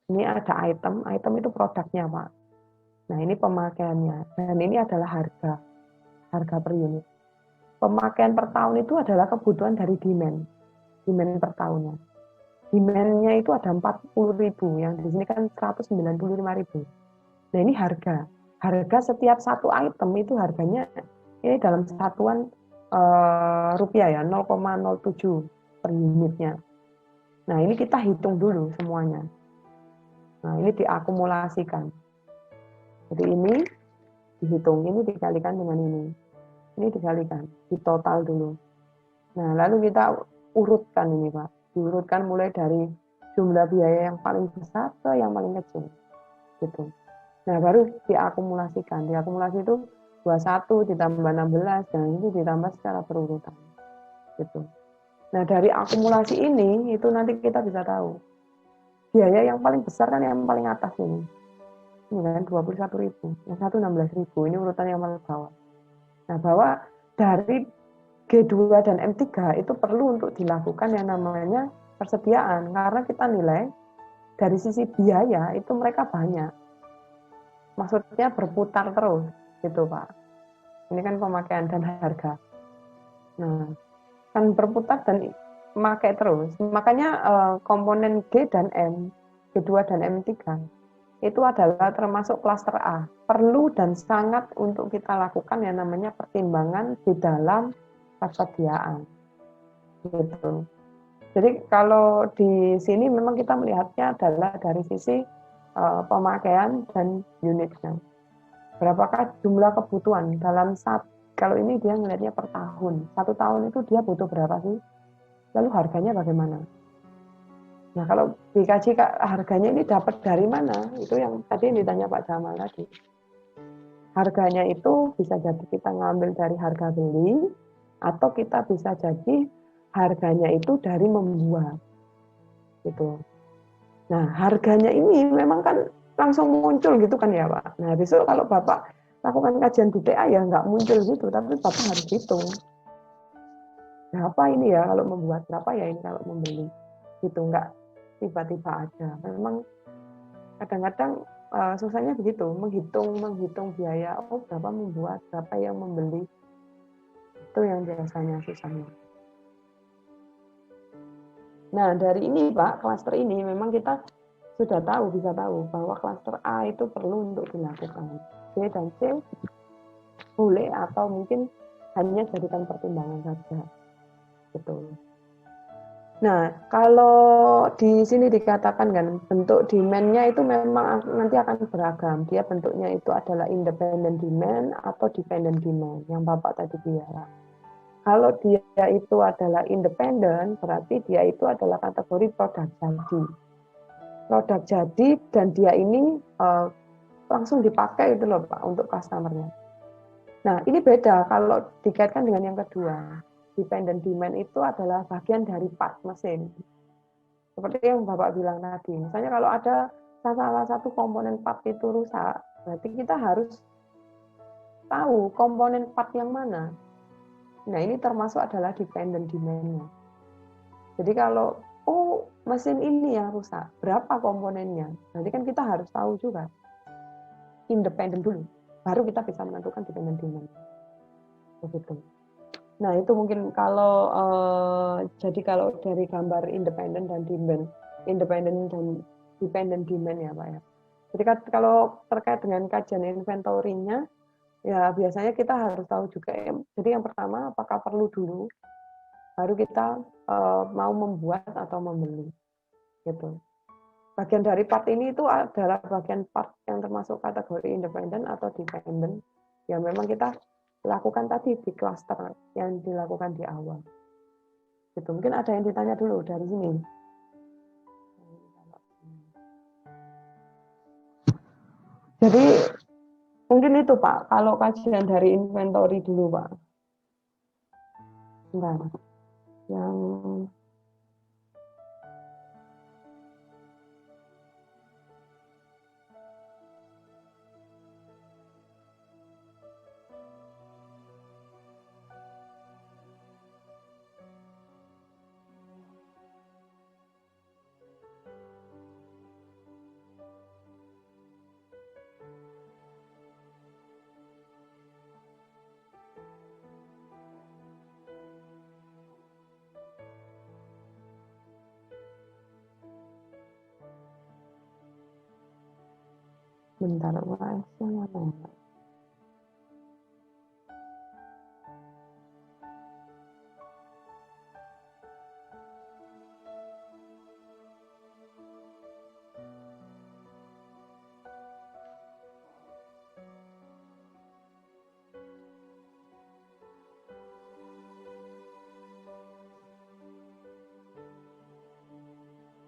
Ini ada item itu produknya Pak. Nah ini pemakaiannya, dan ini adalah harga per unit. Pemakaian per tahun itu adalah kebutuhan dari demand per tahunnya. Demand-nya itu ada 40.000, yang di sini kan 195.000. Nah ini harga setiap satu item itu harganya ini dalam satuan rupiah ya, 0,07 per unitnya. Nah ini kita hitung dulu semuanya. Nah ini diakumulasikan. Jadi ini dihitung, ini dikalikan dengan ini dikalikan, ditotal dulu. Nah lalu kita urutkan ini Pak, diurutkan mulai dari jumlah biaya yang paling besar ke yang paling kecil, gitu. Nah baru diakumulasikan, diakumulasi itu 21 ditambah 16 dan itu ditambah secara berurutan, gitu. Nah dari akumulasi ini itu nanti kita bisa tahu biaya yang paling besar kan yang paling atas ini kan 21.000, yang satu 16.000, ini urutan yang paling bawah. Nah bahwa dari G2 dan M3 itu perlu untuk dilakukan yang namanya persediaan, karena kita nilai dari sisi biaya itu mereka banyak, maksudnya berputar terus gitu Pak. Ini kan pemakaian dan harga. Nah kan berputar dan memakai terus, makanya komponen G dan M, G2 dan M3 itu adalah termasuk klaster A, perlu dan sangat untuk kita lakukan yang namanya pertimbangan di dalam persediaan, gitu. Jadi kalau di sini memang kita melihatnya adalah dari sisi pemakaian dan unitnya. Berapakah jumlah kebutuhan dalam kalau ini dia melihatnya per tahun, 1 tahun itu dia butuh berapa sih? Lalu harganya bagaimana? Nah kalau dikaji harganya ini dapat dari mana? Itu yang tadi yang ditanya Pak Jamal tadi. Harganya itu bisa jadi kita ngambil dari harga beli, atau kita bisa jadi harganya itu dari membuat, gitu. Nah harganya ini memang kan langsung muncul gitu kan ya Pak. Nah besok kalau Bapak lakukan kajian BTA ya nggak muncul gitu, tapi Bapak harus hitung. Berapa ini ya kalau membuat, berapa ya ini kalau membeli, gitu, nggak tiba-tiba aja. Memang kadang-kadang susahnya begitu, menghitung biaya, berapa membuat, berapa yang membeli, itu yang biasanya susahnya. Nah dari ini Pak, klaster ini memang kita sudah bisa tahu bahwa klaster A itu perlu untuk dilakukan. B dan C boleh atau mungkin hanya jadikan pertimbangan saja, gitu. Nah, kalau di sini dikatakan kan bentuk demand-nya itu memang nanti akan beragam. Dia bentuknya itu adalah independent demand atau dependent demand yang Bapak tadi bilang. Kalau dia itu adalah independent, berarti dia itu adalah kategori produk jadi. Produk jadi dan dia ini langsung dipakai itu loh Pak untuk customer-nya. Nah, ini beda kalau dikaitkan dengan yang kedua. Dependent demand itu adalah bagian dari part mesin. Seperti yang Bapak bilang tadi, misalnya kalau ada salah satu komponen part itu rusak, berarti kita harus tahu komponen part yang mana. Nah ini termasuk adalah dependent demand-nya. Jadi kalau, mesin ini yang rusak, berapa komponennya? Nanti kan kita harus tahu juga. Independen dulu, baru kita bisa menentukan dependent demand. Begitu. Nah itu mungkin kalau jadi kalau dari gambar independent dan dependent demand ya Pak ya. Jadi kalau terkait dengan kajian inventory-nya ya biasanya kita harus tahu juga. Jadi yang pertama apakah perlu dulu, baru kita mau membuat atau membeli, gitu. Bagian dari part ini itu adalah bagian part yang termasuk kategori independent atau dependent yang memang kita lakukan tadi di cluster yang dilakukan di awal. Gitu. Mungkin ada yang ditanya dulu dari sini. Jadi mungkin itu Pak, kalau kajian dari inventory dulu Pak. Bentar. Yang Bentar, UAS-nya mana ya?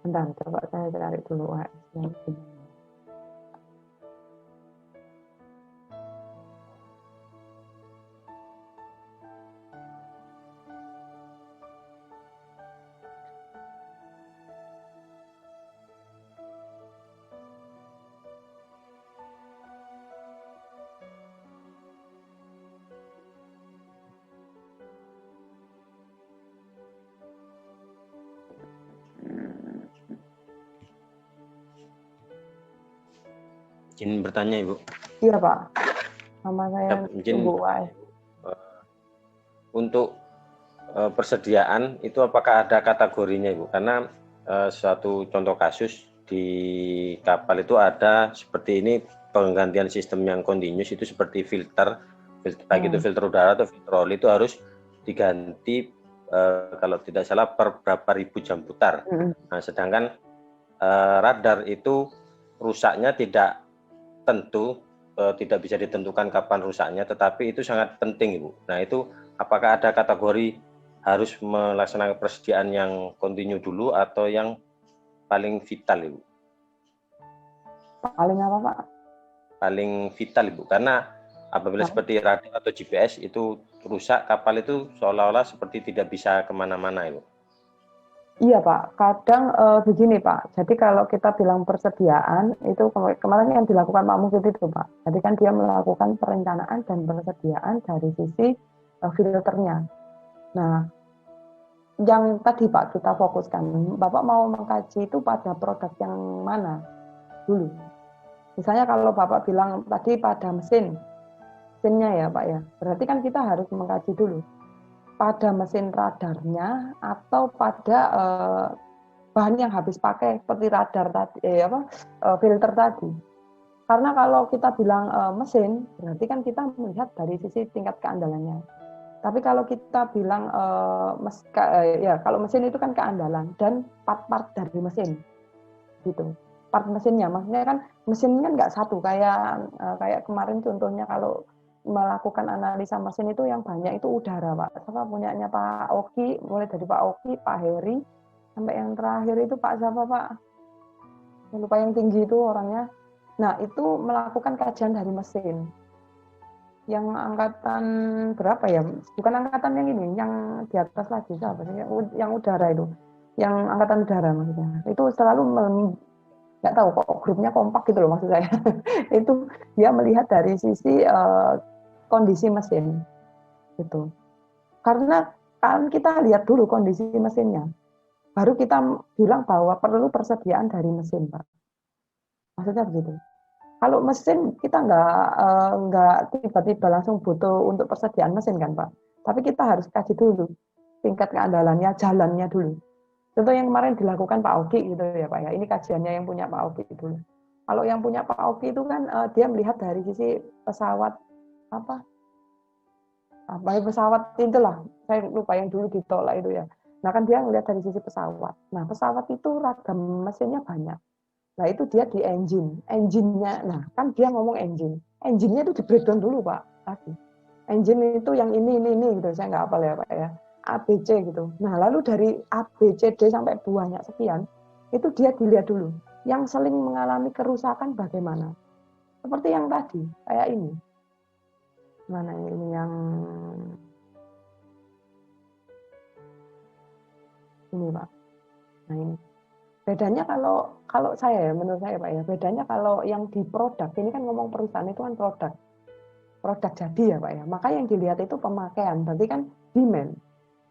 Bentar, coba saya cari dulu UAS-nya. Izin bertanya Ibu. Iya Pak, sama saya Izin tunggu UAS. untuk persediaan itu apakah ada kategorinya Ibu? Karena suatu contoh kasus di kapal itu ada seperti ini, penggantian sistem yang continuous itu seperti filter baik itu filter udara atau filter oli itu harus diganti kalau tidak salah per berapa ribu jam putar. Nah, sedangkan radar itu rusaknya tidak tentu, tidak bisa ditentukan kapan rusaknya, tetapi itu sangat penting Ibu. Nah, itu apakah ada kategori harus melaksanakan persediaan yang kontinu dulu atau yang paling vital Ibu? Paling apa Pak? Paling vital Ibu, karena apabila seperti radar atau GPS itu rusak, kapal itu seolah-olah seperti tidak bisa kemana-mana Ibu. Iya Pak, kadang begini Pak, jadi kalau kita bilang persediaan, itu kemarin yang dilakukan Pak Mufid itu Pak, jadi kan dia melakukan perencanaan dan persediaan dari sisi filternya. Nah, yang tadi Pak kita fokuskan, Bapak mau mengkaji itu pada produk yang mana dulu? Misalnya kalau Bapak bilang tadi pada mesinnya ya Pak ya, berarti kan kita harus mengkaji dulu pada mesin radarnya atau pada bahan yang habis pakai seperti radar tadi, filter tadi. Karena kalau kita bilang mesin, berarti kan kita melihat dari sisi tingkat keandalannya. Tapi kalau kita bilang kalau mesin itu kan keandalan dan part-part dari mesin, gitu. Part mesinnya, maksudnya kan mesin kan nggak satu kayak kemarin contohnya kalau melakukan analisa mesin itu yang banyak itu udara Pak. Siapa punyanya Pak Oki, mulai dari Pak Oki, Pak Heri, sampai yang terakhir itu Pak siapa Pak? Yang lupa yang tinggi itu orangnya. Nah itu melakukan kajian dari mesin. Yang angkatan berapa ya? Bukan angkatan yang ini, yang di atas lagi siapa sih? Yang udara itu, yang angkatan udara maksudnya. Itu selalu nggak tahu kok grupnya kompak gitu loh maksud saya. Itu dia melihat dari sisi kondisi mesin gitu. Karena kan kita lihat dulu kondisi mesinnya, baru kita bilang bahwa perlu persediaan dari mesin Pak. Maksudnya begitu. Kalau mesin kita nggak tiba-tiba langsung butuh untuk persediaan mesin kan Pak. Tapi kita harus kaji dulu tingkat keandalannya, jalannya dulu. Contoh yang kemarin dilakukan Pak Oki gitu ya Pak ya. Ini kajiannya yang punya Pak Oki dulu. Kalau yang punya Pak Oki itu kan dia melihat dari sisi pesawat pesawat itulah, saya lupa yang dulu ditolak itu ya. Nah kan dia melihat dari sisi pesawat. Nah pesawat itu ragam mesinnya banyak. Nah itu dia di engine-nya. Nah kan dia ngomong engine-nya itu di breakdown dulu Pak tadi. Engine itu yang ini gitu, saya nggak hafal ya Pak ya. ABC gitu. Nah lalu dari A, B, C, D sampai banyak sekian, itu dia dilihat dulu. Yang saling mengalami kerusakan bagaimana? Seperti yang tadi, kayak ini. Mana ini yang ini Pak. Nah ini. Bedanya kalau saya ya, menurut saya Pak ya, bedanya kalau yang di produk, ini kan ngomong perusahaan itu kan produk jadi ya Pak ya. Maka yang dilihat itu pemakaian, berarti kan demand.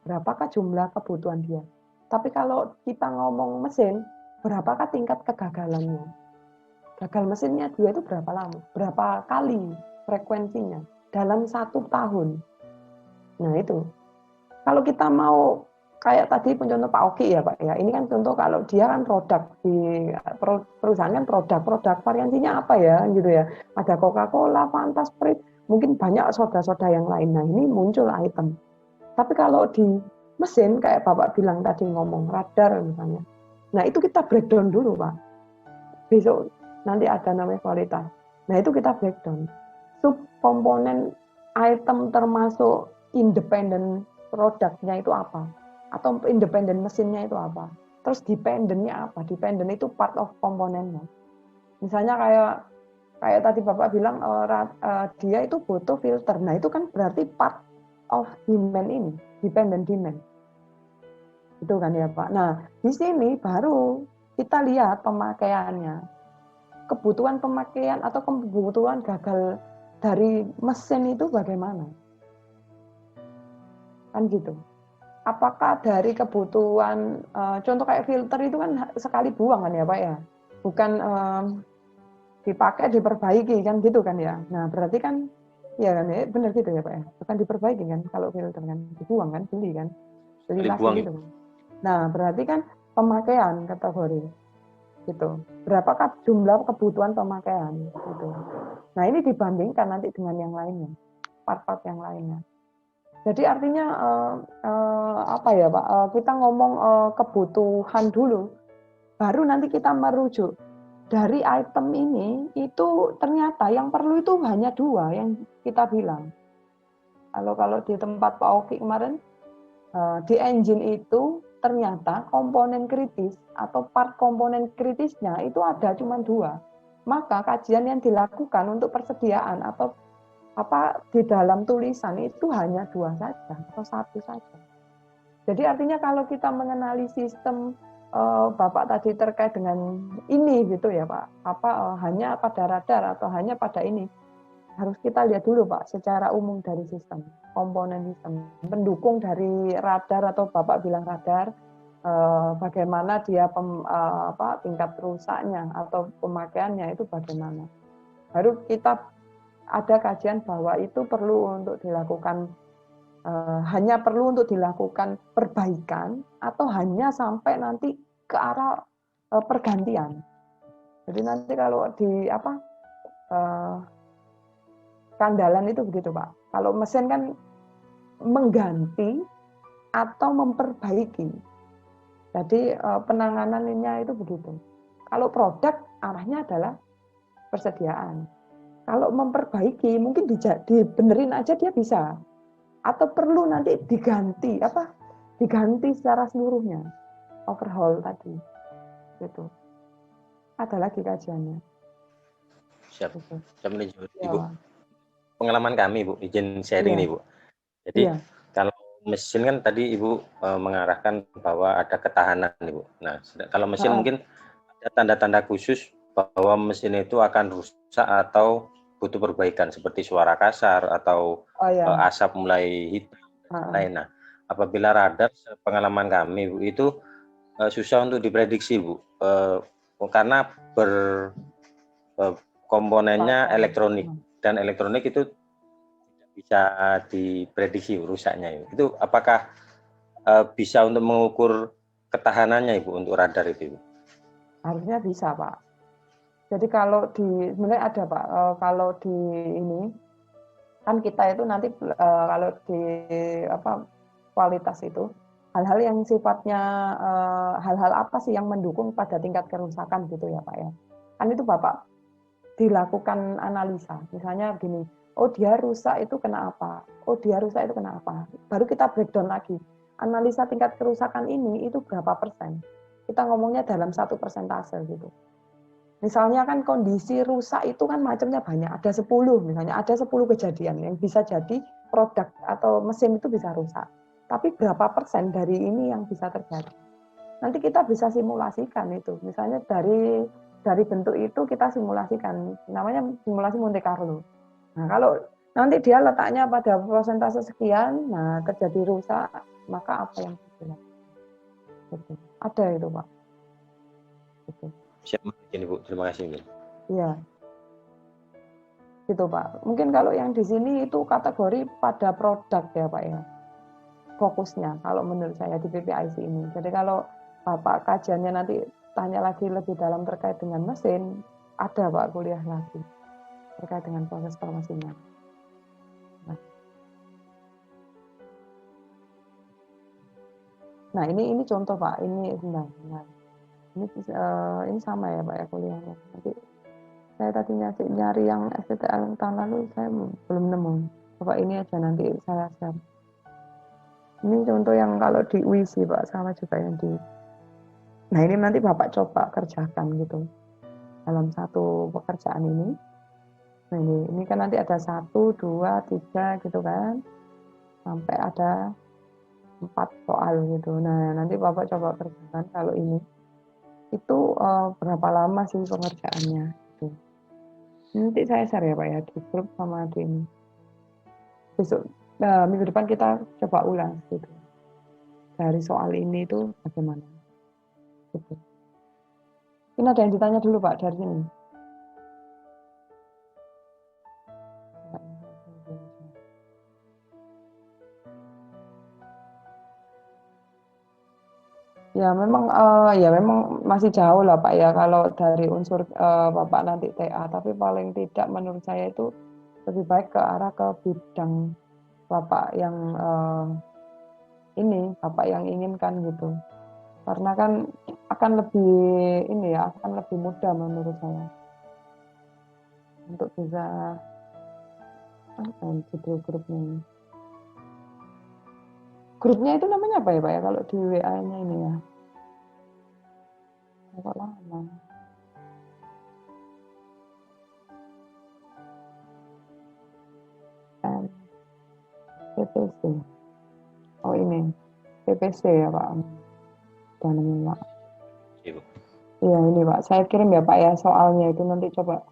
Berapakah jumlah kebutuhan dia. Tapi kalau kita ngomong mesin, berapakah tingkat kegagalannya. Gagal mesinnya dia itu berapa lama, berapa kali frekuensinya dalam 1 tahun. Nah itu, kalau kita mau kayak tadi contoh Pak Oki ya Pak ya. Ini kan contoh kalau dia kan produk di perusahaan kan produk variansinya apa ya gitu ya. Ada Coca-Cola, Fanta, Sprite, mungkin banyak soda-soda yang lain. Nah ini muncul item. Tapi kalau di mesin kayak Bapak bilang tadi ngomong radar misalnya. Nah itu kita breakdown dulu Pak. Besok nanti ada namanya kualitas. Nah itu kita breakdown. Sub komponen item termasuk independen produknya itu apa? Atau independen mesinnya itu apa? Terus dependennya apa? Dependen itu part of komponennya. Misalnya kayak tadi Bapak bilang dia itu butuh filter. Nah itu kan berarti part of demand ini, dependent demand. Itu kan ya Pak. Nah di sini baru kita lihat pemakaiannya. Kebutuhan pemakaian atau kebutuhan gagal dari mesin itu bagaimana? Kan gitu. Apakah dari kebutuhan, contoh kayak filter itu kan sekali buang kan ya Pak ya? Bukan dipakai, diperbaiki kan gitu kan ya? Nah berarti kan, ya kan ya benar gitu ya Pak ya? Bukan diperbaiki kan kalau filter kan, dibuang kan, beli kan? Beli langsung gitu kan? Nah berarti kan pemakaian kategori gitu. Berapakah jumlah kebutuhan pemakaian gitu. Nah ini dibandingkan nanti dengan yang lainnya, part-part yang lainnya. Jadi artinya apa ya Pak? Kita ngomong kebutuhan dulu, baru nanti kita merujuk dari item ini itu ternyata yang perlu itu hanya 2 yang kita bilang. Kalau di tempat Pak Oki kemarin di engine itu ternyata komponen kritis atau part komponen kritisnya itu ada cuma 2. Maka kajian yang dilakukan untuk persediaan atau apa di dalam tulisan itu hanya 2 saja atau 1 saja. Jadi artinya kalau kita mengenali sistem Bapak tadi terkait dengan ini gitu ya Pak, hanya pada radar atau hanya pada ini, harus kita lihat dulu Pak secara umum dari sistem, komponen sistem, pendukung dari radar atau Bapak bilang radar, bagaimana dia tingkat rusaknya atau pemakaiannya itu bagaimana. Baru kita ada kajian bahwa itu perlu untuk dilakukan hanya perlu untuk dilakukan perbaikan atau hanya sampai nanti ke arah pergantian. Jadi nanti kalau di kandalan itu begitu Pak. Kalau mesin kan mengganti atau memperbaiki. Jadi penanganannya itu begitu. Kalau produk arahnya adalah persediaan. Kalau memperbaiki mungkin dibenerin aja dia bisa. Atau perlu nanti diganti secara seluruhnya. Overhaul tadi. Gitu. Ada lagi kajiannya. Siap. Gitu. Siap menuju Ya. Ibu. Pengalaman kami Bu, izin sharing nih Bu. Jadi kalau mesin kan tadi Ibu mengarahkan bahwa ada ketahanan nih Bu. Nah, kalau mesin mungkin ada tanda-tanda khusus bahwa mesin itu akan rusak atau butuh perbaikan seperti suara kasar atau asap mulai hitam dan lain. Nah, apabila radar pengalaman kami Bu itu susah untuk diprediksi Bu. Karena komponennya elektronik. Dan elektronik itu tidak bisa diprediksi rusaknya. Itu apakah bisa untuk mengukur ketahanannya Ibu untuk radar itu Ibu? Harusnya bisa Pak. Jadi kalau sebenarnya ada Pak, kalau di ini kan kita itu nanti kalau di kualitas itu hal-hal yang sifatnya hal-hal apa sih yang mendukung pada tingkat kerusakan gitu ya Pak ya. Kan itu Bapak dilakukan analisa. Misalnya gini, oh dia rusak itu kena apa? Oh dia rusak itu kena apa? Baru kita breakdown lagi. Analisa tingkat kerusakan ini itu berapa persen? Kita ngomongnya dalam 1 persentase gitu. Misalnya kan kondisi rusak itu kan macamnya banyak. Ada 10 misalnya, ada 10 kejadian yang bisa jadi produk atau mesin itu bisa rusak. Tapi berapa persen dari ini yang bisa terjadi? Nanti kita bisa simulasikan itu. Misalnya dari bentuk itu kita simulasikan, namanya simulasi Monte Carlo. Nah kalau nanti dia letaknya pada persentase sekian, nah terjadi rusak, maka apa yang terjadi? Gitu. Ada itu Pak. Gitu. Siap Ibu, terima kasih Ibu. Iya. Gitu Pak. Mungkin kalau yang di sini itu kategori pada produk ya Pak ya. fokusnya kalau menurut saya di PPIC ini. Jadi kalau Bapak kajiannya nanti tanya lagi lebih dalam terkait dengan mesin, ada Pak kuliah lagi terkait dengan proses permesinan. Nah ini contoh Pak, ini sebentar. Ini sama ya Pak ya kuliahnya. Nanti saya tadi nyari yang STTL tahun lalu saya belum nemu. Bapak ini aja nanti saya share. Ini contoh yang kalau di UI sih Pak, sama juga yang di. Nah ini nanti Bapak coba kerjakan gitu dalam satu pekerjaan ini. Nah ini kan nanti ada 1, 2, 3 gitu kan, sampai ada 4 soal gitu. Nah nanti Bapak coba kerjakan kalau ini. Itu berapa lama sih pengerjaannya gitu. Nanti saya share ya Pak ya di grup sama di ini. Besok minggu depan kita coba ulang gitu. Dari soal ini itu bagaimana gitu. Ini ada yang ditanya dulu Pak dari sini. Ya memang masih jauh lah Pak ya kalau dari unsur Bapak nanti TA, tapi paling tidak menurut saya itu lebih baik ke arah ke bidang Bapak yang Bapak yang inginkan gitu. Karena kan akan lebih mudah menurut saya untuk bisa judul grupnya ini. Grupnya itu namanya apa ya Pak ya kalau di WA-nya ini ya? Kok lama? PPC. Oh ini PPC ya Pak. Dan ini Pak. Iya ini Pak. Saya kirim ya Pak ya soalnya itu nanti coba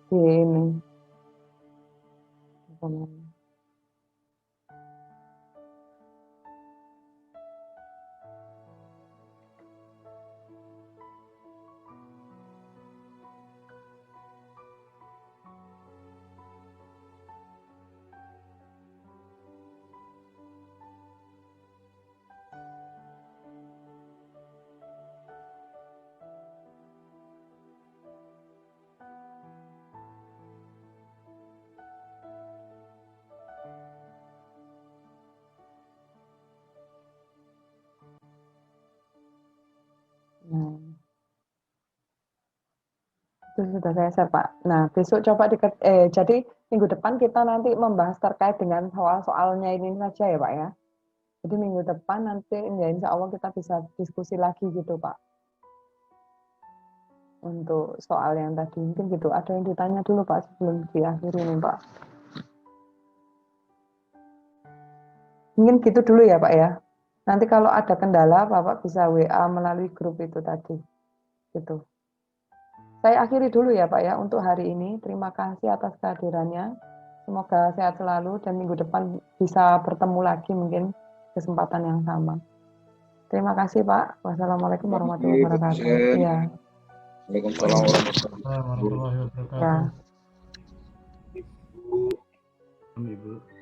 di ini. Nah, itu sudah saya share Pak. Nah, besok coba jadi minggu depan kita nanti membahas terkait dengan soal-soalnya ini saja ya Pak ya. Jadi minggu depan nanti ya insya Allah kita bisa diskusi lagi gitu Pak. Untuk soal yang tadi mungkin gitu. Ada yang ditanya dulu Pak sebelum diakhiri nih Pak. Mungkin gitu dulu ya Pak ya. Nanti kalau ada kendala Bapak bisa WA melalui grup itu tadi. Gitu. Saya akhiri dulu ya Pak ya untuk hari ini. Terima kasih atas kehadirannya. Semoga sehat selalu dan minggu depan bisa bertemu lagi mungkin kesempatan yang sama. Terima kasih Pak. Wassalamualaikum warahmatullahi wabarakatuh. Iya. Waalaikumsalam warahmatullahi Warahmatullahi wabarakatuh. Ya. Ibu.